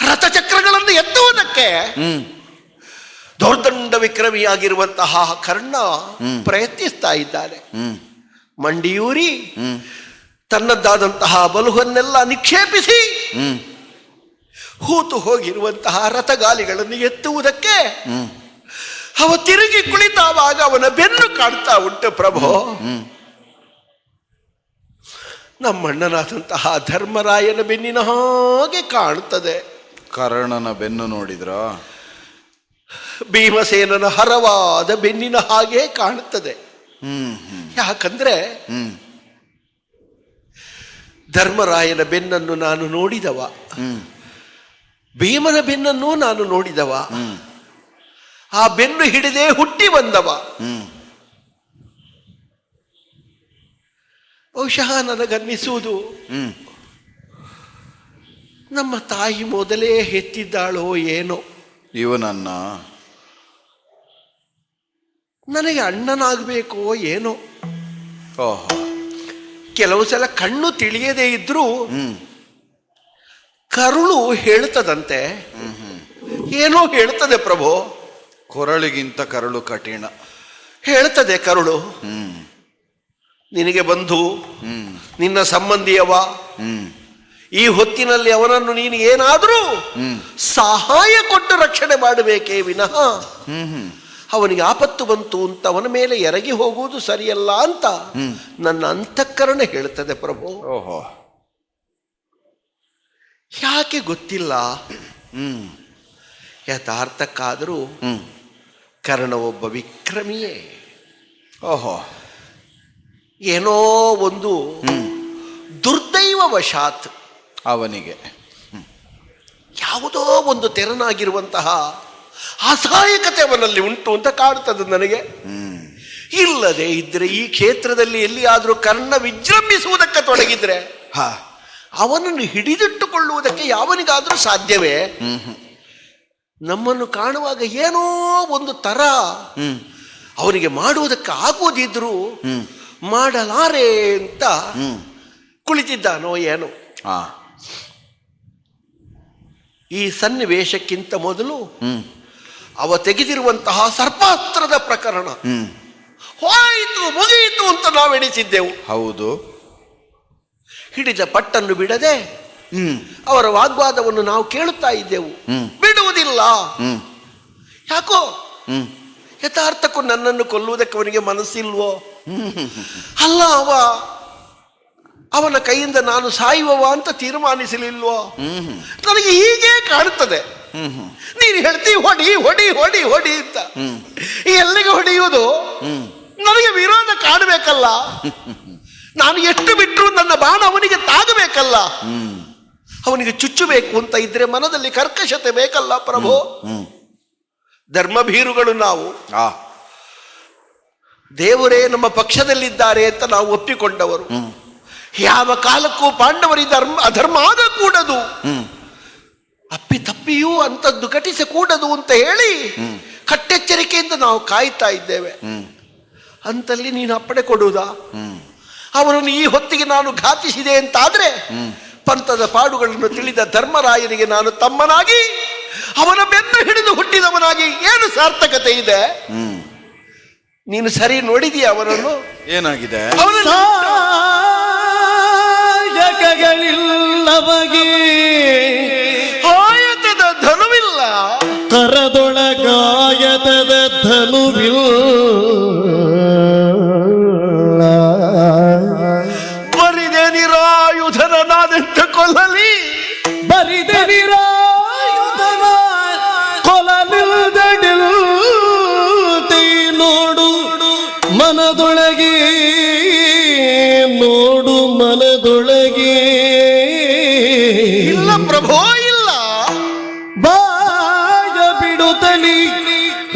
C: ರಥಚಕ್ರಗಳನ್ನು ಎತ್ತುವುದಕ್ಕೆ ದೌರ್ದಂಡ ವಿಕ್ರಮಿಯಾಗಿರುವಂತಹ ಕರ್ಣ ಪ್ರಯತ್ನಿಸ್ತಾ ಇದ್ದಾನೆ. ಮಂಡಿಯೂರಿ ತನ್ನದ್ದಾದಂತಹ ಬಲುವನ್ನೆಲ್ಲ ನಿಕ್ಷೇಪಿಸಿ ಹೂತು ಹೋಗಿರುವಂತಹ ರಥಗಾಲಿಗಳನ್ನು ಎತ್ತುವುದಕ್ಕೆ ಅವ ತಿರುಗಿ ಕುಳಿತಾವಾಗ ಅವನ ಬೆನ್ನು ಕಾಡ್ತಾ ಉಂಟು ಪ್ರಭೋ. ನಮ್ಮಣ್ಣನಾದಂತಹ ಧರ್ಮರಾಯನ ಬೆನ್ನಿನ ಹಾಗೆ ಕಾಣುತ್ತದೆ.
D: ಕರ್ಣನ ಬೆನ್ನು ನೋಡಿದ್ರ?
C: ಭೀಮಸೇನನ ಹರವಾದ ಬೆನ್ನಿನ ಹಾಗೆ ಕಾಣುತ್ತದೆ. ಯಾಕಂದ್ರೆ ಧರ್ಮರಾಯನ ಬೆನ್ನನ್ನು ನಾನು ನೋಡಿದವ, ಭೀಮನ ಬೆನ್ನನ್ನು ನಾನು ನೋಡಿದವ, ಆ ಬೆನ್ನು ಹಿಡಿದೇ ಹುಟ್ಟಿ ಬಂದವ. ಬಹುಶಃ ನನಗನ್ನಿಸುವುದು ನಮ್ಮ ತಾಯಿ ಮೊದಲೇ ಹೆತ್ತಿದ್ದಾಳೋ ಏನೋ.
D: ಇವನನ್ನ
C: ನನಗೆ ಅಣ್ಣನಾಗಬೇಕೋ ಏನೋ.
D: ಓಹೋ.
C: ಕೆಲವು ಸಲ ಕಣ್ಣು ತಿಳಿಯದೇ ಇದ್ರೂ ಕರುಳು ಹೇಳ್ತದಂತೆ, ಏನೋ ಹೇಳ್ತದೆ ಪ್ರಭೋ.
D: ಕೊರಳಿಗಿಂತ ಕರುಳು ಕಠಿಣ.
C: ಹೇಳ್ತದೆ ಕರುಳು. ನಿನಗೆ ಬಂಧು, ನಿನ್ನ ಸಂಬಂಧಿಯವ, ಈ ಹೊತ್ತಿನಲ್ಲಿ ಅವನನ್ನು ನೀನು ಏನಾದರೂ ಸಹಾಯ ಕೊಟ್ಟು ರಕ್ಷಣೆ ಮಾಡಬೇಕೇ ವಿನಃ ಅವನಿಗೆ ಆಪತ್ತು ಬಂತು ಅಂತ ಅವನ ಮೇಲೆ ಎರಗಿ ಹೋಗುವುದು ಸರಿಯಲ್ಲ ಅಂತ ನನ್ನ ಅಂತಃಕರಣ ಹೇಳ್ತದೆ ಪ್ರಭು.
D: ಓಹೋ.
C: ಯಾಕೆ ಗೊತ್ತಿಲ್ಲ. ಯಥಾರ್ಥಕ್ಕಾದರೂ ಕರ್ಣ ಒಬ್ಬ ವಿಕ್ರಮಿಯೇ.
D: ಓಹೋ.
C: ಏನೋ ಒಂದು ದುರ್ದೈವವಶಾತ್
D: ಅವನಿಗೆ
C: ಯಾವುದೋ ಒಂದು ತೆರನಾಗಿರುವಂತಹ ಅಸಹಾಯಕತೆ ಅವನಲ್ಲಿ ಉಂಟು ಅಂತ ಕಾಡುತ್ತದೆ ನನಗೆ. ಇಲ್ಲದೆ ಇದ್ರೆ ಈ ಕ್ಷೇತ್ರದಲ್ಲಿ ಎಲ್ಲಿಯಾದರೂ ಕರ್ಣ ವಿಜೃಂಭಿಸುವುದಕ್ಕೆ ತೊಡಗಿದ್ರೆ ಅವನನ್ನು ಹಿಡಿದಿಟ್ಟುಕೊಳ್ಳುವುದಕ್ಕೆ ಯಾವನಿಗಾದರೂ ಸಾಧ್ಯವೇ? ನಮ್ಮನ್ನು ಕಾಣುವಾಗ ಏನೋ ಒಂದು ತರ ಅವನಿಗೆ ಮಾಡುವುದಕ್ಕೆ ಆಗುವುದಿದ್ರು ಮಾಡಲಾರೆ ಅಂತ ಕುಳಿತಿದ್ದಾನೋ ಏನೋ. ಈ ಸನ್ನಿವೇಶಕ್ಕಿಂತ ಮೊದಲು ಅವ ತೆಗೆದಿರುವಂತಹ ಸರ್ಪಾಸ್ತ್ರದ ಪ್ರಕರಣ ಹೋಯಿತು, ಮುಗಿಯಿತು ಅಂತ ನಾವೆಣಿಸಿದ್ದೆವು.
D: ಹೌದು.
C: ಹಿಡಿದ ಪಟ್ಟನ್ನು ಬಿಡದೆ ಅವರ ವಾಗ್ವಾದವನ್ನು ನಾವು ಕೇಳುತ್ತಾ ಇದ್ದೆವು. ಬಿಡುವುದಿಲ್ಲ. ಯಾಕೋ ಯಥಾರ್ಥಕ್ಕೂ ನನ್ನನ್ನು ಕೊಲ್ಲುವುದಕ್ಕೆ ಅವನಿಗೆ ಮನಸ್ಸಿಲ್ವೋ? ಅಲ್ಲ, ಅವನ ಕೈಯಿಂದ ನಾನು ಸಾಯುವವ ಅಂತ ತೀರ್ಮಾನಿಸಲಿಲ್ವೋ? ನನಗೆ ಹೀಗೆ ಕಾಣುತ್ತದೆ. ನೀನು ಹೇಳ್ತೀವಿ ಹೊಡಿ ಹೊಡಿ ಹೊಡಿ ಹೊಡಿ ಅಂತ. ಎಲ್ಲಿಗೆ ಹೊಡೆಯುವುದು? ನನಗೆ ವಿರೋಧ ಕಾಣಬೇಕಲ್ಲ. ನಾನು ಎಷ್ಟು ಬಿಟ್ಟರು ನನ್ನ ಬಾಣ ಅವನಿಗೆ ತಾಗಬೇಕಲ್ಲ. ಅವನಿಗೆ ಚುಚ್ಚಬೇಕು ಅಂತ ಇದ್ರೆ ಮನದಲ್ಲಿ ಕರ್ಕಶತೆ ಬೇಕಲ್ಲ ಪ್ರಭು. ಧರ್ಮಭೀರುಗಳು ನಾವು. ದೇವರೇ ನಮ್ಮ ಪಕ್ಷದಲ್ಲಿದ್ದಾರೆ ಅಂತ ನಾವು ಒಪ್ಪಿಕೊಂಡವರು. ಯಾವ ಕಾಲಕ್ಕೂ ಪಾಂಡವರಿ ಅಧರ್ಮ ಆಗಕೂಡದು, ಅಪ್ಪಿ ತಪ್ಪಿಯೂ ಅಂತದ್ದು ಘಟಿಸಕೂಡದು ಅಂತ ಹೇಳಿ ಕಟ್ಟೆಚ್ಚರಿಕೆಯಿಂದ ನಾವು ಕಾಯ್ತಾ ಇದ್ದೇವೆ. ಅಂತಲ್ಲಿ ನೀನು ಅಪ್ಪಣೆ ಕೊಡುವುದಾ? ಅವನನ್ನು ಈ ಹೊತ್ತಿಗೆ ನಾನು ಘಾತಿಸಿದೆ ಅಂತಾದ್ರೆ ಪಂಥದ ಪಾಡುಗಳನ್ನು ತಿಳಿದ ಧರ್ಮರಾಯನಿಗೆ ನಾನು ತಮ್ಮನಾಗಿ ಅವನ ಬೆನ್ನು ಹಿಡಿದು ಹುಟ್ಟಿದವನಾಗಿ ಏನು ಸಾರ್ಥಕತೆ ಇದೆ? ನೀನು ಸರಿ ನೋಡಿದೀಯ ಅವನನ್ನು?
D: ಏನಾಗಿದೆ?
B: ಸಾಯಕಗಳಿಲ್ಲವಗೆ
C: ಆಯತದ ಧನುವಿಲ್ಲ,
B: ಕರದೊಳಗಾಯತದ ಧನುವಿಲ್ಲ,
C: ಬರಿದೆ ನಿರಾಯುಧನ ನಾನೆಂತ ಕೊಲ್ಲಲಿ,
B: ಬರಿದೆ ನಿರಾಯುಧನ ಕೊಲಲಿಲ್ದಡಿಲ್ತಿ ನೋಡು ಮನದೊಳಗೆ, ನೋಡು ಮನದೊಳಗೆ.
C: ಇಲ್ಲ ಪ್ರಭೋ ಇಲ್ಲ.
B: ಬಾಯ ಬಿಡುತ್ತಲಿ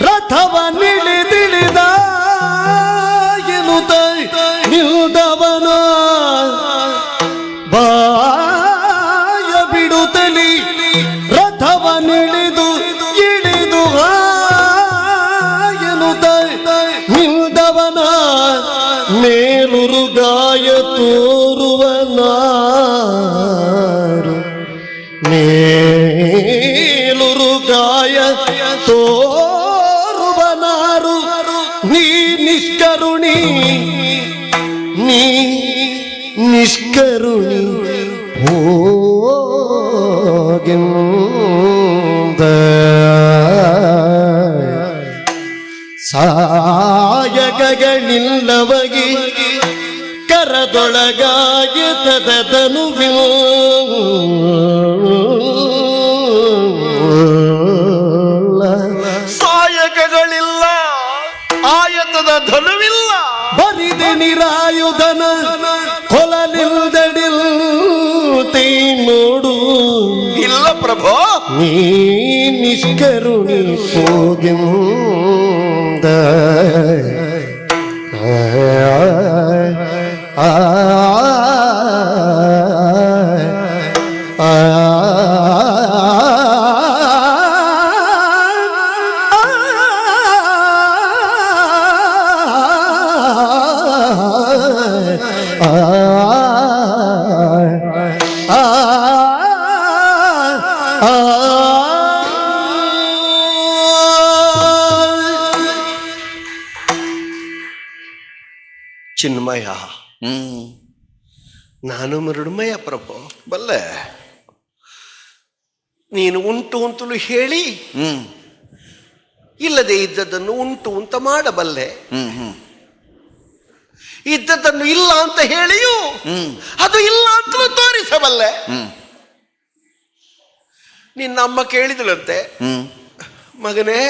B: ರಥವ ನಿಳಿದಿಳಿದ ಎನ್ನುತ್ತ ನಿಲ್ದವನ, ಬಾಯ ಬಿಡುತ್ತಲಿ ರಥವ ನಿಳಿದು ಇಳಿದು ಎನ್ನುತ್ತ ನಿಲ್ದವನ, ಮೇಲುರುಗಾಯ ತೋರುವನಾರು, ಮೇಲುರುಗಾಯ ತೋರುವನಾರು. ನೀ ನಿಷ್ಕರುಣಿ, ನೀ ನಿಷ್ಕರುಣಿ ಹೋಗೆಂದ, ಸಾಯಕಗಳಿಲ್ಲವಗೆ ಕರದೊಳಗಾಯತದ ಧನುವಿಲ್ಲ,
C: ಸಾಯಕಗಳಿಲ್ಲ, ಆಯತದ ಧನುವಿಲ್ಲ,
B: ಬರಿದೆ ನಿರಾಯುಧನ ಕೊಲಲಿಲ್ದಡಿಲ್ತಿ ನೋಡು.
C: ಇಲ್ಲ ಪ್ರಭೋ.
B: ನೀ ನಿಷ್ಕರುಣಿ ಹೋಗೆಂದ,
C: ಚಿನ್ಮಯ, ನಾನು ಮೃಣ್ಮಯ ಪ್ರಭು.
D: ಬಲ್ಲೆ.
C: ನೀನು ಉಂಟು ಅಂತಲೂ ಹೇಳಿ ಇಲ್ಲದೆ ಇದ್ದದ್ದನ್ನು ಉಂಟು ಅಂತ ಮಾಡಬಲ್ಲೆ, ಇದ್ದದ್ದನ್ನು ಇಲ್ಲ ಅಂತ ಹೇಳಿಯೂ ಅದು ಇಲ್ಲ ಅಂತಲೂ ತೋರಿಸಬಲ್ಲೆ. ನಿನ್ನ ಅಮ್ಮ ಕೇಳಿದಳಂತೆ, ಮಗನೇ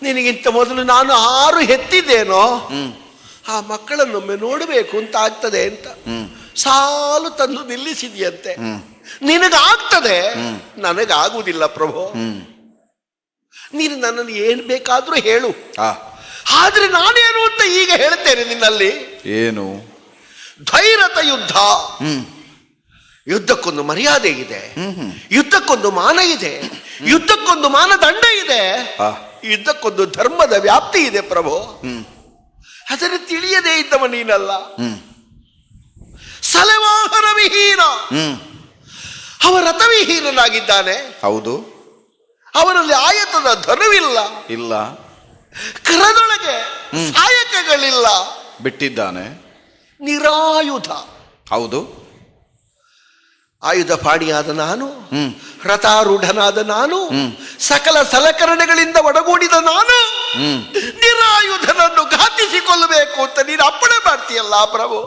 C: ನಿನಗಿಂತ ಮೊದಲು ನಾನು 6 ಹೆತ್ತಿದ್ದೇನೋ, ಆ ಮಕ್ಕಳನ್ನೊಮ್ಮೆ ನೋಡಬೇಕು ಅಂತ ಆಗ್ತದೆ ಅಂತ ಸಾಲು ತಂದು ನಿಲ್ಲಿಸಿದ್ಯಂತೆ. ನಿನಗಾಗ್ತದೆ, ನನಗಾಗುವುದಿಲ್ಲ ಪ್ರಭು. ನೀನು ನನ್ನನ್ನು ಏನ್ ಬೇಕಾದ್ರೂ ಹೇಳು, ಆದ್ರೆ ನಾನೇನು ಅಂತ ಈಗ ಹೇಳ್ತೇನೆ ನಿನ್ನಲ್ಲಿ.
D: ಏನು?
C: ಧೈರ್ಯತ ಯುದ್ಧ. ಯುದ್ಧಕ್ಕೊಂದು ಮರ್ಯಾದೆ ಇದೆ, ಯುದ್ಧಕ್ಕೊಂದು ಮಾನ ಇದೆ, ಯುದ್ಧಕ್ಕೊಂದು ಮಾನದಂಡ ಇದೆ, ಯುದ್ಧಕ್ಕೊಂದು ಧರ್ಮದ ವ್ಯಾಪ್ತಿ ಇದೆ ಪ್ರಭು. ಅದನ್ನು ತಿಳಿಯದೇ ಇದ್ದವ ನೀನಲ್ಲ. ಸಲವಾಹನ ವಿಹೀನ, ಅವ ರಥವಿಹೀನನಾಗಿದ್ದಾನೆ.
D: ಹೌದು.
C: ಅವನಲ್ಲಿ ಆಯತದ ಧನುವಿಲ್ಲ,
D: ಇಲ್ಲ.
C: ಕರದೊಳಗೆ ಸಾಯಕಗಳಿಲ್ಲ,
D: ಬಿಟ್ಟಿದ್ದಾನೆ.
C: ನಿರಾಯುಧ.
D: ಹೌದು.
C: ಆಯುಧ ಪಾಣಿಯಾದ ನಾನು, ರಥಾರೂಢನಾದ ನಾನು, ಸಕಲ ಸಲಕರಣೆಗಳಿಂದ ಒಡಗೂಡಿದ ನಾನು, ನಿರಾಯುಧನನ್ನು ಘಾತಿಸಿಕೊಳ್ಳಬೇಕು ಅಂತ ನೀನು ಅಪ್ಪಣೆ ಮಾಡ್ತೀಯಲ್ಲ ಪ್ರಭು.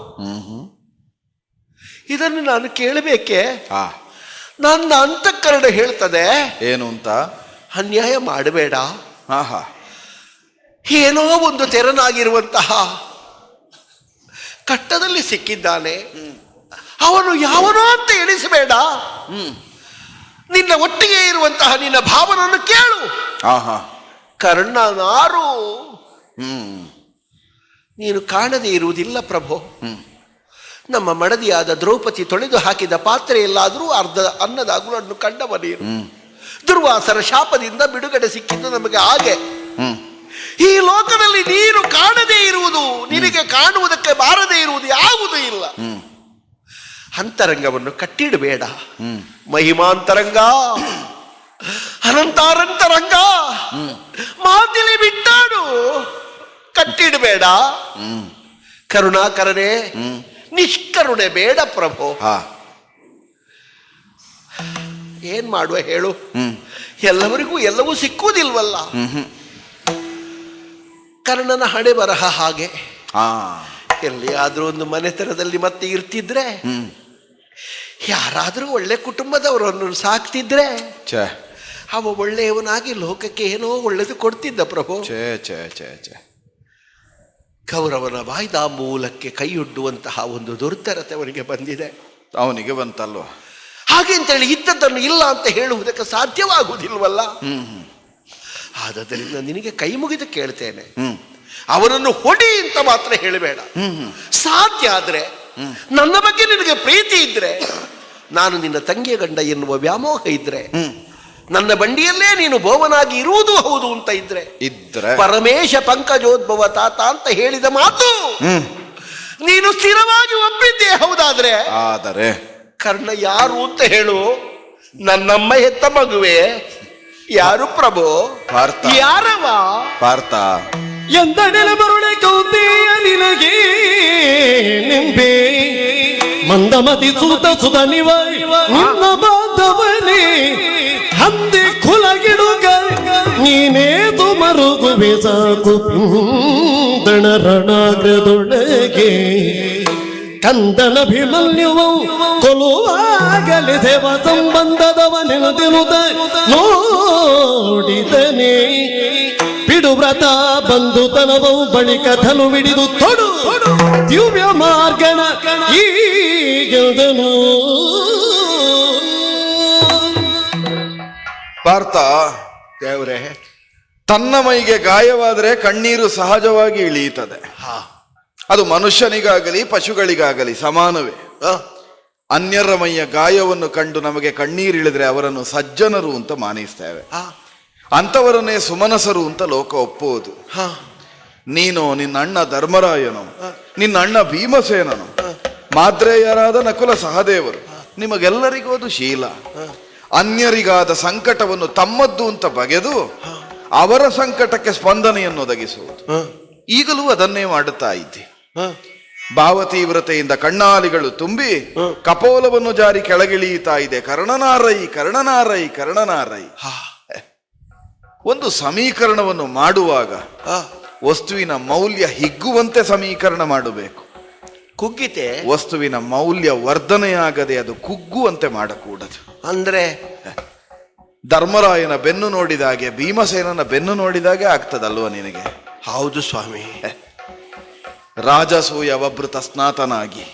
C: ಇದನ್ನು ನಾನು ಕೇಳಬೇಕೆ? ನನ್ನ ಅಂತಃಕರಣ ಹೇಳ್ತದೆ
D: ಏನು ಅಂತ.
C: ಅನ್ಯಾಯ ಮಾಡಬೇಡ.
D: ಆಹಾ,
C: ಏನೋ ಒಂದು ತೆರನಾಗಿರುವಂತಹ ಕಟ್ಟದಲ್ಲಿ ಸಿಕ್ಕಿದ್ದಾನೆ, ಅವನು ಯಾವನೋ ಅಂತ ಎಣಿಸಬೇಡ. ನಿನ್ನ ಒಟ್ಟಿಗೆ ಇರುವಂತಹ ನಿನ್ನ ಭಾವನನ್ನು ಕೇಳು. ಕರ್ಣನಾರು ನೀನು ಕಾಣದೇ ಇರುವುದಿಲ್ಲ ಪ್ರಭು. ನಮ್ಮ ಮಡದಿಯಾದ ದ್ರೌಪದಿ ತೊಳೆದು ಹಾಕಿದ ಪಾತ್ರೆಯಲ್ಲಾದರೂ ಅರ್ಧ ಅನ್ನದ ಅಗುಳನ್ನು ಕಂಡವ ನೀನು. ದುರ್ವಾಸರ ಶಾಪದಿಂದ ಬಿಡುಗಡೆ ಸಿಕ್ಕಿದ್ದು ನಮಗೆ ಹಾಗೆ. ಈ ಲೋಕದಲ್ಲಿ ನೀನು ಕಾಣದೇ ಇರುವುದು, ನಿನಗೆ ಕಾಣುವುದಕ್ಕೆ ಬಾರದೇ ಇರುವುದು ಯಾವುದೂ ಇಲ್ಲ. ಅಂತರಂಗವನ್ನು ಕಟ್ಟಿಡಬೇಡ. ಮಹಿಮಾಂತರಂಗ, ಅನಂತಾರಂತರಂಗ, ಮಾತಿಲಿ ಬಿಟ್ಟಾಡು, ಕಟ್ಟಿಡಬೇಡ. ಕರುಣಾಕರನೇ, ನಿಷ್ಕರುಣೆ ಬೇಡ ಪ್ರಭು. ಏನ್ ಮಾಡುವ ಹೇಳು? ಎಲ್ಲವರಿಗೂ ಎಲ್ಲವೂ ಸಿಕ್ಕುವುದಿಲ್ವಲ್ಲ. ಕರ್ಣನ ಹಣೆ ಬರಹ ಹಾಗೆ. ಎಲ್ಲಿಯಾದ್ರೂ ಒಂದು ಮನೆತನದಲ್ಲಿ ಮತ್ತೆ ಇರ್ತಿದ್ರೆ, ಯಾರಾದ್ರೂ ಒಳ್ಳೆ ಕುಟುಂಬದವರನ್ನು ಸಾಕ್ತಿದ್ರೆ ಅವ ಒಳ್ಳೆಯವನಾಗಿ ಲೋಕಕ್ಕೆ ಏನೋ ಒಳ್ಳೆದು ಕೊಡ್ತಿದ್ದ ಪ್ರಭು. ಕೌರವನ ಬಾಯ್ದ ಮೂಲಕ್ಕೆ ಕೈಯೊಡ್ಡುವಂತಹ ಒಂದು ದುರ್ತರತೆ ಅವನಿಗೆ ಬಂದಿದೆ.
D: ಅವನಿಗೆ ಬಂತಲ್ವ?
C: ಹಾಗೆ ಅಂತೇಳಿ ಇದ್ದದ್ದನ್ನು ಇಲ್ಲ ಅಂತ ಹೇಳುವುದಕ್ಕೆ ಸಾಧ್ಯವಾಗುವುದಿಲ್ವಲ್ಲ. ಆದ್ದರಿಂದ ನಿನಗೆ ಕೈ ಮುಗಿದು ಕೇಳ್ತೇನೆ, ಅವನನ್ನು ಹೊಡಿ ಅಂತ ಮಾತ್ರ ಹೇಳಬೇಡ. ಸಾಧ್ಯ ಆದ್ರೆ, ನನ್ನ ಬಗ್ಗೆ ನಿನಗೆ ಪ್ರೀತಿ ಇದ್ರೆ, ನಾನು ನಿನ್ನ ತಂಗಿಯ ಗಂಡ ಎನ್ನುವ ವ್ಯಾಮೋಹ ಇದ್ರೆ, ನನ್ನ ಬಂಡಿಯಲ್ಲೇ ನೀನು ಬೋವನಾಗಿ ಇರುವುದು ಹೌದು ಅಂತ ಇದ್ರೆ, ಪರಮೇಶ ಪಂಕಜೋದ್ಭವ ತಾತ ಅಂತ ಹೇಳಿದ ಮಾತು ನೀನು ಸ್ಥಿರವಾಗಿ ಒಪ್ಪಿದ್ದೆ ಹೌದಾದ್ರೆ, ಕರ್ಣ ಯಾರು ಅಂತ ಹೇಳು? ನನ್ನಮ್ಮ ಹೆತ್ತ ಮಗುವೆ. ಯಾರು ಪ್ರಭು? ಯಾರವ?
D: ಪಾರ್ಥ.
B: ಎಂದಡೆಲ ಬರುಳೆ ಕೌತೆಯ ನಿನಗೆ ನಿಂಬೆ ಮಂದಮತಿ ಸೂತ ಸುತ ನಿವ ನಿನ್ನ ಬಾಂಧವನೇ ಹಂದೆ ಕುಲಗಿಡುಗ ನೀನೇದು ಮರುಗುವೆ ಸಾಕು ದಣ ರಣಾಗ್ರದೊಳಗೆ ಕಂದನ ಭೀಮಲ್ಯುವ ಕೊಲುವಾಗಲಿ ದೇವ ಸಂಬಂಧದವ ನೆನದಿನುದ ನೋಡಿದನೆ ಬಿಡು ವ್ರತ ಬಂಧುತನವವು ಬಳಿಕ ಧನು ವಿಡಿದು ತೊಡು ದಿವ್ಯ ಮಾರ್ಗನ ಈಗದನು.
D: ಪಾರ್ಥ,
C: ದೇವರೇ,
D: ತನ್ನ ಮೈಗೆ ಗಾಯವಾದರೆ ಕಣ್ಣೀರು ಸಹಜವಾಗಿ ಇಳಿಯುತ್ತದೆ. ಅದು ಮನುಷ್ಯನಿಗಾಗಲಿ ಪಶುಗಳಿಗಾಗಲಿ ಸಮಾನವೇ. ಅನ್ಯರ ಮೈಯ ಗಾಯವನ್ನು ಕಂಡು ನಮಗೆ ಕಣ್ಣೀರಿಳಿದ್ರೆ ಅವರನ್ನು ಸಜ್ಜನರು ಅಂತ ಮಾನಿಸ್ತೇವೆ. ಅಂಥವರನ್ನೇ ಸುಮನಸರು ಅಂತ ಲೋಕ ಒಪ್ಪುವುದು. ನೀನು, ನಿನ್ನ ಅಣ್ಣ ಧರ್ಮರಾಯನು, ನಿನ್ನ ಅಣ್ಣ ಭೀಮಸೇನನು, ಮಾದ್ರೇಯರಾದ ನಕುಲ ಸಹದೇವರು, ನಿಮಗೆಲ್ಲರಿಗೂ ಅದು ಶೀಲ. ಅನ್ಯರಿಗಾದ ಸಂಕಟವನ್ನು ತಮ್ಮದ್ದು ಅಂತ ಬಗೆದು ಅವರ ಸಂಕಟಕ್ಕೆ ಸ್ಪಂದನೆಯನ್ನು ಒದಗಿಸುವುದು. ಈಗಲೂ ಅದನ್ನೇ ಮಾಡುತ್ತಾ ಇದ್ದೆ. ಭಾವತೀವ್ರತೆಯಿಂದ ಕಣ್ಣಾಲಿಗಳು ತುಂಬಿ ಕಪೋಲವನ್ನು ಜಾರಿ ಕೆಳಗಿಳಿಯುತ್ತಾ ಇದೆ. ಕರ್ಣನಾರೈ ಕರ್ಣನಾರೈ ಕರ್ಣನಾರೈ. ಒಂದು ಸಮೀಕರಣವನ್ನು ಮಾಡುವಾಗ ವಸ್ತುವಿನ ಮೌಲ್ಯ ಹಿಗ್ಗುವಂತೆ ಸಮೀಕರಣ ಮಾಡಬೇಕು.
C: ಕುಗ್ಗಿತೆ
D: ವಸ್ತುವಿನ ಮೌಲ್ಯ ವರ್ಧನೆಯಾಗದೆ ಅದು ಕುಗ್ಗುವಂತೆ ಮಾಡಕೂಡದು.
C: ಅಂದ್ರೆ
D: ಧರ್ಮರಾಯನ ಬೆನ್ನು ನೋಡಿದಾಗೆ ಭೀಮಸೇನನ ಬೆನ್ನು ನೋಡಿದಾಗೆ ಆಗ್ತದಲ್ವ ನಿನಗೆ?
C: ಹೌದು ಸ್ವಾಮಿ.
D: ರಾಜಸೂಯ ವಭೃತ ಸ್ನಾತನಾಗಿ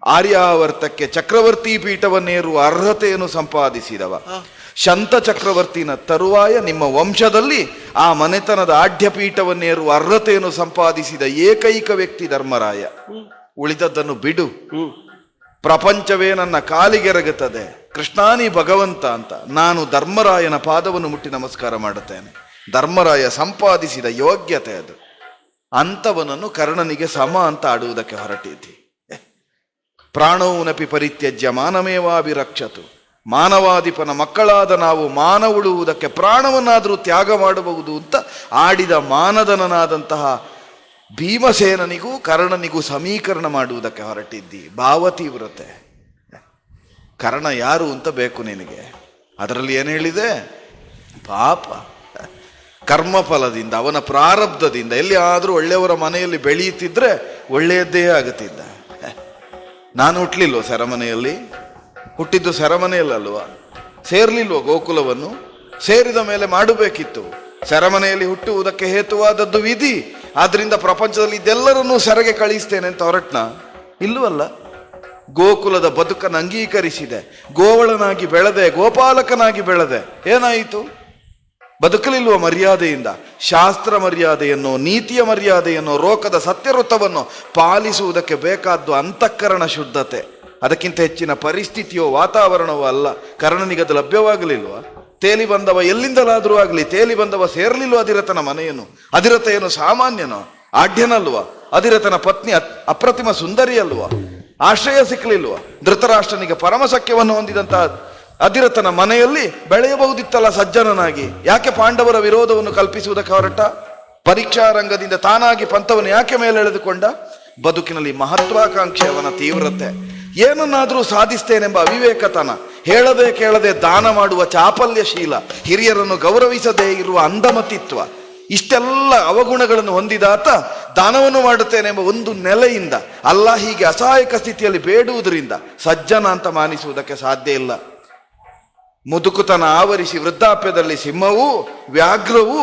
D: ಆರ್ಯಾವರ್ತಕ್ಕೆ ಚಕ್ರವರ್ತಿ ಪೀಠವನ್ನೇರುವ ಅರ್ಹತೆಯನ್ನು ಸಂಪಾದಿಸಿದವ ಶಂತ ಚಕ್ರವರ್ತಿನ ತರುವಾಯ ನಿಮ್ಮ ವಂಶದಲ್ಲಿ ಆ ಮನೆತನದ ಆಢ್ಯಪೀಠವನ್ನೇರುವ ಅರ್ಹತೆಯನ್ನು ಸಂಪಾದಿಸಿದ ಏಕೈಕ ವ್ಯಕ್ತಿ ಧರ್ಮರಾಯ. ಉಳಿದದ್ದನ್ನು ಬಿಡು. ಪ್ರಪಂಚವೇ ನನ್ನ ಕಾಲಿಗೆರಗುತ್ತದೆ, ಕೃಷ್ಣಾನಿ ಭಗವಂತ ಅಂತ ನಾನು ಧರ್ಮರಾಯನ ಪಾದವನ್ನು ಮುಟ್ಟಿ ನಮಸ್ಕಾರ ಮಾಡುತ್ತೇನೆ. ಧರ್ಮರಾಯ ಸಂಪಾದಿಸಿದ ಯೋಗ್ಯತೆ ಅದು. ಅಂಥವನನ್ನು ಕರ್ಣನಿಗೆ ಸಮ ಅಂತ ಆಡುವುದಕ್ಕೆ ಹೊರಟಿದ್ದಿ. ಪ್ರಾಣವೂನಪಿ ಪರಿತ್ಯಜ್ಯ ಮಾನಮೇವಾಭಿರಕ್ಷತು. ಮಾನವಾಧಿಪನ ಮಕ್ಕಳಾದ ನಾವು ಮಾನ ಉಳುವುದಕ್ಕೆ ಪ್ರಾಣವನ್ನಾದರೂ ತ್ಯಾಗ ಮಾಡಬಹುದು ಅಂತ ಆಡಿದ ಮಾನದನನಾದಂತಹ ಭೀಮಸೇನನಿಗೂ ಕರ್ಣನಿಗೂ ಸಮೀಕರಣ ಮಾಡುವುದಕ್ಕೆ ಹೊರಟಿದ್ದಿ. ಭಾವತೀವ್ರತೆ. ಕರ್ಣ ಯಾರು ಅಂತ ಬೇಕು ನಿನಗೆ. ಅದರಲ್ಲಿ ಏನು ಹೇಳಿದೆ? ಪಾಪ ಕರ್ಮಫಲದಿಂದ ಅವನ ಪ್ರಾರಬ್ಧದಿಂದ ಎಲ್ಲಿ ಆದರೂ ಒಳ್ಳೆಯವರ ಮನೆಯಲ್ಲಿ ಬೆಳೆಯುತ್ತಿದ್ರೆ ಒಳ್ಳೆಯದ್ದೇ ಆಗುತ್ತಿದ್ದ. ನಾನು ಹುಟ್ಟಲಿಲ್ವ ಸೆರೆಮನೆಯಲ್ಲಿ? ಹುಟ್ಟಿದ್ದು ಸೆರೆಮನೆಯಲ್ಲಲ್ವ? ಸೇರ್ಲಿಲ್ವ ಗೋಕುಲವನ್ನು? ಸೇರಿದ ಮೇಲೆ ಮಾಡಬೇಕಿತ್ತು. ಸೆರೆಮನೆಯಲ್ಲಿ ಹುಟ್ಟುವುದಕ್ಕೆ ಹೇತುವಾದದ್ದು ವಿಧಿ. ಆದ್ರಿಂದ ಪ್ರಪಂಚದಲ್ಲಿ ಇದೆಲ್ಲರನ್ನೂ ಸೆರೆಗೆ ಕಳಿಸ್ತೇನೆ ಅಂತ ಹೊರಟ್ನ? ಇಲ್ಲವಲ್ಲ. ಗೋಕುಲದ ಬದುಕನ್ನು ಅಂಗೀಕರಿಸಿದೆ. ಗೋವಳನಾಗಿ ಬೆಳೆದೆ, ಗೋಪಾಲಕನಾಗಿ ಬೆಳೆದೆ. ಏನಾಯಿತು? ಬದುಕಲಿಲ್ವ ಮರ್ಯಾದೆಯಿಂದ? ಶಾಸ್ತ್ರ ಮರ್ಯಾದೆಯನ್ನು, ನೀತಿಯ ಮರ್ಯಾದೆಯನ್ನು, ರೋಕದ ಸತ್ಯವೃತ್ತವನ್ನು ಪಾಲಿಸುವುದಕ್ಕೆ ಬೇಕಾದ್ದು ಅಂತಃಕರಣ ಶುದ್ಧತೆ. ಅದಕ್ಕಿಂತ ಹೆಚ್ಚಿನ ಪರಿಸ್ಥಿತಿಯೋ ವಾತಾವರಣವೋ ಅಲ್ಲ. ಕರ್ಣನಿಗದು ಲಭ್ಯವಾಗಲಿಲ್ವ? ತೇಲಿ ಬಂದವ ಎಲ್ಲಿಂದಲಾದರೂ ಆಗಲಿ ತೇಲಿ ಬಂದವ ಸೇರಲಿಲ್ವ ಅಧಿರಥನ ಮನೆಯನ್ನು? ಅಧಿರಥ ಏನು ಸಾಮಾನ್ಯನೋ? ಆಢ್ಯನಲ್ವ? ಅಧಿರಥನ ಪತ್ನಿ ಅಪ್ರತಿಮ ಸುಂದರಿ ಅಲ್ವಾ? ಆಶ್ರಯ ಸಿಕ್ಕಲಿಲ್ವ? ಧೃತರಾಷ್ಟ್ರನಿಗೆ ಪರಮಸಖ್ಯವನ್ನು ಹೊಂದಿದಂತಹ ಅಧಿರಥನ ಮನೆಯಲ್ಲಿ ಬೆಳೆಯಬಹುದಿತ್ತಲ್ಲ ಸಜ್ಜನನಾಗಿ. ಯಾಕೆ ಪಾಂಡವರ ವಿರೋಧವನ್ನು ಕಲ್ಪಿಸುವುದಕ್ಕೆ ಹೊರಟ? ಪರೀಕ್ಷಾ ರಂಗದಿಂದ ತಾನಾಗಿ ಪಂಥವನ್ನು ಯಾಕೆ ಮೇಲೆಳೆದುಕೊಂಡ? ಬದುಕಿನಲ್ಲಿ ಮಹತ್ವಾಕಾಂಕ್ಷೆ ಅವನ ತೀವ್ರತೆ. ಏನನ್ನಾದರೂ ಸಾಧಿಸ್ತೇನೆಂಬ ಅವಿವೇಕತನ, ಹೇಳದೆ ಕೇಳದೆ ದಾನ ಮಾಡುವ ಚಾಪಲ್ಯಶೀಲ, ಹಿರಿಯರನ್ನು ಗೌರವಿಸದೇ ಇರುವ ಅಂಧಮತಿತ್ವ, ಇಷ್ಟೆಲ್ಲ ಅವಗುಣಗಳನ್ನು ಹೊಂದಿದಾತ ದಾನವನ್ನು ಮಾಡುತ್ತೇನೆಂಬ ಒಂದು ನೆಲೆಯಿಂದ ಅಲ್ಲ, ಹೀಗೆ ಅಸಹಾಯಕ ಸ್ಥಿತಿಯಲ್ಲಿ ಬೇಡುವುದರಿಂದ ಸಜ್ಜನ ಅಂತ ಮಾನಿಸುವುದಕ್ಕೆ ಸಾಧ್ಯ ಇಲ್ಲ. ಮುದುಕುತನ ಆವರಿಸಿ ವೃದ್ಧಾಪ್ಯದಲ್ಲಿ ಸಿಂಹವೂ ವ್ಯಾಘ್ರವೂ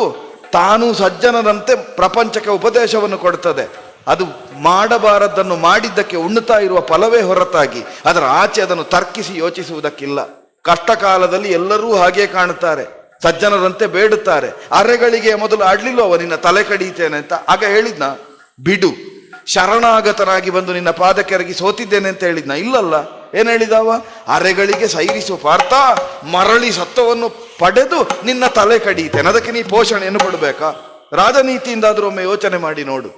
D: ತಾನು ಸಜ್ಜನರಂತೆ ಪ್ರಪಂಚಕ್ಕೆ ಉಪದೇಶವನ್ನು ಕೊಡುತ್ತದೆ. ಅದು ಮಾಡಬಾರದನ್ನು ಮಾಡಿದ್ದಕ್ಕೆ ಉಣ್ಣುತ್ತಾ ಇರುವ ಫಲವೇ ಹೊರತಾಗಿ ಅದರ ಆಚೆ ಅದನ್ನು ತರ್ಕಿಸಿ ಯೋಚಿಸುವುದಕ್ಕಿಲ್ಲ. ಕಷ್ಟ ಕಾಲದಲ್ಲಿ ಎಲ್ಲರೂ ಹಾಗೆ ಕಾಣುತ್ತಾರೆ, ಸಜ್ಜನರಂತೆ ಬೇಡುತ್ತಾರೆ. ಅರೆಗಳಿಗೆ ಮೊದಲು ಆಡ್ಲಿಲ್ವ ನಿನ್ನ ತಲೆ ಕಡಿತೇನೆ ಅಂತ? ಆಗ ಹೇಳಿದ್ನ ಬಿಡು, ಶರಣಾಗತನಾಗಿ ಬಂದು ನಿನ್ನ ಪಾದಕ್ಕೆರಗಿ ಸೋತಿದ್ದೇನೆ ಅಂತ ಹೇಳಿದ್ನ? ಇಲ್ಲಲ್ಲ. ಏನ್ ಹೇಳಿದವ? ಅರೆಗಳಿಗೆ ಸೈರಿಸುವ ಪಾರ್ಥ, ಮರಳಿ ಸತ್ವವನ್ನು ಪಡೆದು ನಿನ್ನ ತಲೆ ಕಡಿತೇನೆ, ಅದಕ್ಕೆ ನೀ ಪೋಷಣೆಯನ್ನು ಕೊಡಬೇಕಾ? ರಾಜನೀತಿಯಿಂದಾದ್ರೂ ಒಮ್ಮೆ ಯೋಚನೆ ಮಾಡಿ ನೋಡು.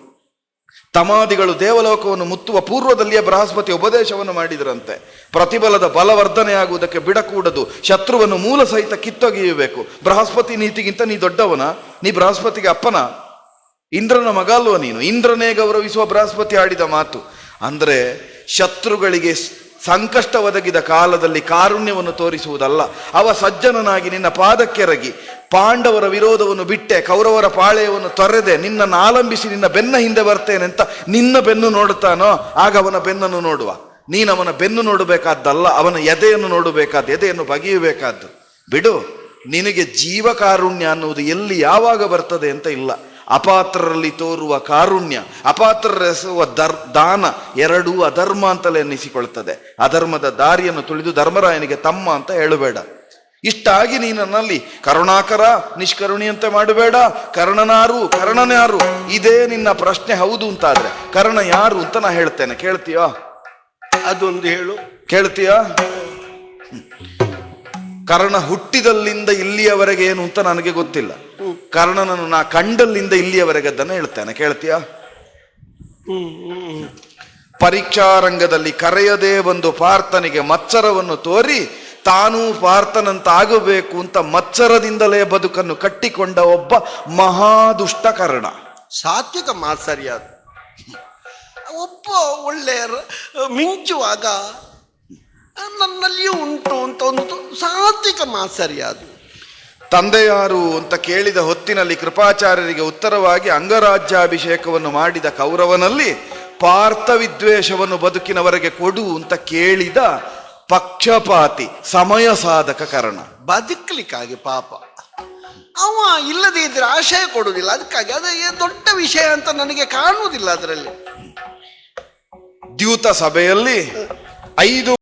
D: ತಮಾದಿಗಳು ದೇವಲೋಕವನ್ನು ಮುತ್ತುವ ಪೂರ್ವದಲ್ಲಿಯೇ ಬೃಹಸ್ಪತಿ ಉಪದೇಶವನ್ನು ಮಾಡಿದರಂತೆ. ಪ್ರತಿಬಲದ ಬಲವರ್ಧನೆಯಾಗುವುದಕ್ಕೆ ಬಿಡಕೂಡದು, ಶತ್ರುವನ್ನು ಮೂಲ ಸಹಿತ ಕಿತ್ತೊಗೆಯಬೇಕು. ಬೃಹಸ್ಪತಿ ನೀತಿಗಿಂತ ನೀ ದೊಡ್ಡವನ? ನೀ ಬೃಹಸ್ಪತಿಗೆ ಅಪ್ಪನ? ಇಂದ್ರನ ಮಗ ಅಲ್ವ ನೀನು? ಇಂದ್ರನೇ ಗೌರವಿಸುವ ಬೃಹಸ್ಪತಿ ಆಡಿದ ಮಾತು ಅಂದ್ರೆ ಶತ್ರುಗಳಿಗೆ ಸಂಕಷ್ಟ ಒದಗಿದ ಕಾಲದಲ್ಲಿ ಕಾರುಣ್ಯವನ್ನು ತೋರಿಸುವುದಲ್ಲ. ಅವ ಸಜ್ಜನನಾಗಿ ನಿನ್ನ ಪಾದಕ್ಕೆರಗಿ ಪಾಂಡವರ ವಿರೋಧವನ್ನು ಬಿಟ್ಟೆ, ಕೌರವರ ಪಾಳೆಯವನ್ನು ತೊರೆದೆ, ನಿನ್ನನ್ನು ಆಲಂಬಿಸಿ ನಿನ್ನ ಬೆನ್ನ ಹಿಂದೆ ಬರ್ತೇನೆ ಅಂತ ನಿನ್ನ ಬೆನ್ನು ನೋಡುತ್ತಾನೋ, ಆಗ ಅವನ ಬೆನ್ನನ್ನು ನೋಡುವ. ನೀನು ಅವನ ಬೆನ್ನು ನೋಡಬೇಕಾದ್ದಲ್ಲ, ಅವನ ಎದೆಯನ್ನು ನೋಡಬೇಕಾದ್ದು, ಎದೆಯನ್ನು ಬಗೆಯಬೇಕಾದ್ದು. ಬಿಡು, ನಿನಗೆ ಜೀವ ಕಾರುಣ್ಯ ಅನ್ನುವುದು ಎಲ್ಲಿ ಯಾವಾಗ ಬರ್ತದೆ ಅಂತ ಇಲ್ಲ. ಅಪಾತ್ರರಲ್ಲಿ ತೋರುವ ಕಾರುಣ್ಯ, ಅಪಾತ್ರರೆಸುವ ದಾನ ಎರಡೂ ಅಧರ್ಮ ಅಂತಲೇ ಎನ್ನಿಸಿಕೊಳ್ತದೆ. ಅಧರ್ಮದ ದಾರಿಯನ್ನು ತುಳಿದು ಧರ್ಮರಾಯನಿಗೆ ತಮ್ಮ ಅಂತ ಹೇಳಬೇಡ. ಇಷ್ಟಾಗಿ ನೀನಲ್ಲಿ ಕರುಣಾಕರ ನಿಷ್ಕರುಣಿಯಂತೆ ಮಾಡಬೇಡ. ಕರ್ಣನಾರು ಕರ್ಣನ್ಯಾರು ಇದೇ ನಿನ್ನ ಪ್ರಶ್ನೆ ಹೌದು ಅಂತಾದ್ರೆ ಕರ್ಣ ಯಾರು ಅಂತ ನಾ ಹೇಳ್ತೇನೆ, ಕೇಳ್ತೀಯಾ?
C: ಅದೊಂದು ಹೇಳು.
D: ಕೇಳ್ತೀಯಾ? ಕರ್ಣ ಹುಟ್ಟಿದಲ್ಲಿಂದ ಇಲ್ಲಿಯವರೆಗೆ ಏನು ಅಂತ ನನಗೆ ಗೊತ್ತಿಲ್ಲ. ಕರ್ಣನನ್ನು ನಾ ಕಂಡಲ್ಲಿಂದ ಇಲ್ಲಿಯವರೆಗೆ ಅದನ್ನು ಹೇಳ್ತೇನೆ, ಕೇಳ್ತೀಯಾ? ಪರೀಕ್ಷಾ ರಂಗದಲ್ಲಿ ಕರೆಯದೇ ಬಂದು ಪಾರ್ಥನಿಗೆ ಮತ್ಸರವನ್ನು ತೋರಿ ತಾನೂ ಪಾರ್ಥನಂತಾಗಬೇಕು ಅಂತ ಮತ್ಸರದಿಂದಲೇ ಬದುಕನ್ನು ಕಟ್ಟಿಕೊಂಡ ಒಬ್ಬ ಮಹಾದುಷ್ಟ ಕರ್ಣ.
C: ಸಾತ್ವಿಕ ಮಾತ್ಸರ್ಯ ಅದು. ಒಬ್ಬ ಒಳ್ಳೆಯ ಮಿಂಚುವಾಗ ನನ್ನಲ್ಲಿಯೂ ಉಂಟು ಅಂತ ಒಂದು ಸಾತ್ವಿಕ ಮಾತ್ಸರ್ಯ ಅದು.
D: ತಂದೆ ಯಾರು ಅಂತ ಕೇಳಿದ ಹೊತ್ತಿನಲ್ಲಿ ಕೃಪಾಚಾರ್ಯರಿಗೆ ಉತ್ತರವಾಗಿ ಅಂಗರಾಜ್ಯಾಭಿಷೇಕವನ್ನು ಮಾಡಿದ ಕೌರವನಲ್ಲಿ ಪಾರ್ಥ ವಿದ್ವೇಷವನ್ನು ಬದುಕಿನವರೆಗೆ ಕೊಡು ಅಂತ ಕೇಳಿದ ಪಕ್ಷಪಾತಿ ಸಮಯ ಸಾಧಕ ಕರ್ಣ.
C: ಬದುಕಲಿಕ್ಕಾಗಿ ಪಾಪ ಅವ ಇಲ್ಲದೇ ಇದ್ರೆ ಆಶಯ ಕೊಡುವುದಿಲ್ಲ. ಅದಕ್ಕಾಗಿ ಅದೇ ದೊಡ್ಡ ವಿಷಯ ಅಂತ ನನಗೆ ಕಾಣುವುದಿಲ್ಲ ಅದರಲ್ಲಿ.
D: ದ್ಯೂತ ಸಭೆಯಲ್ಲಿ 5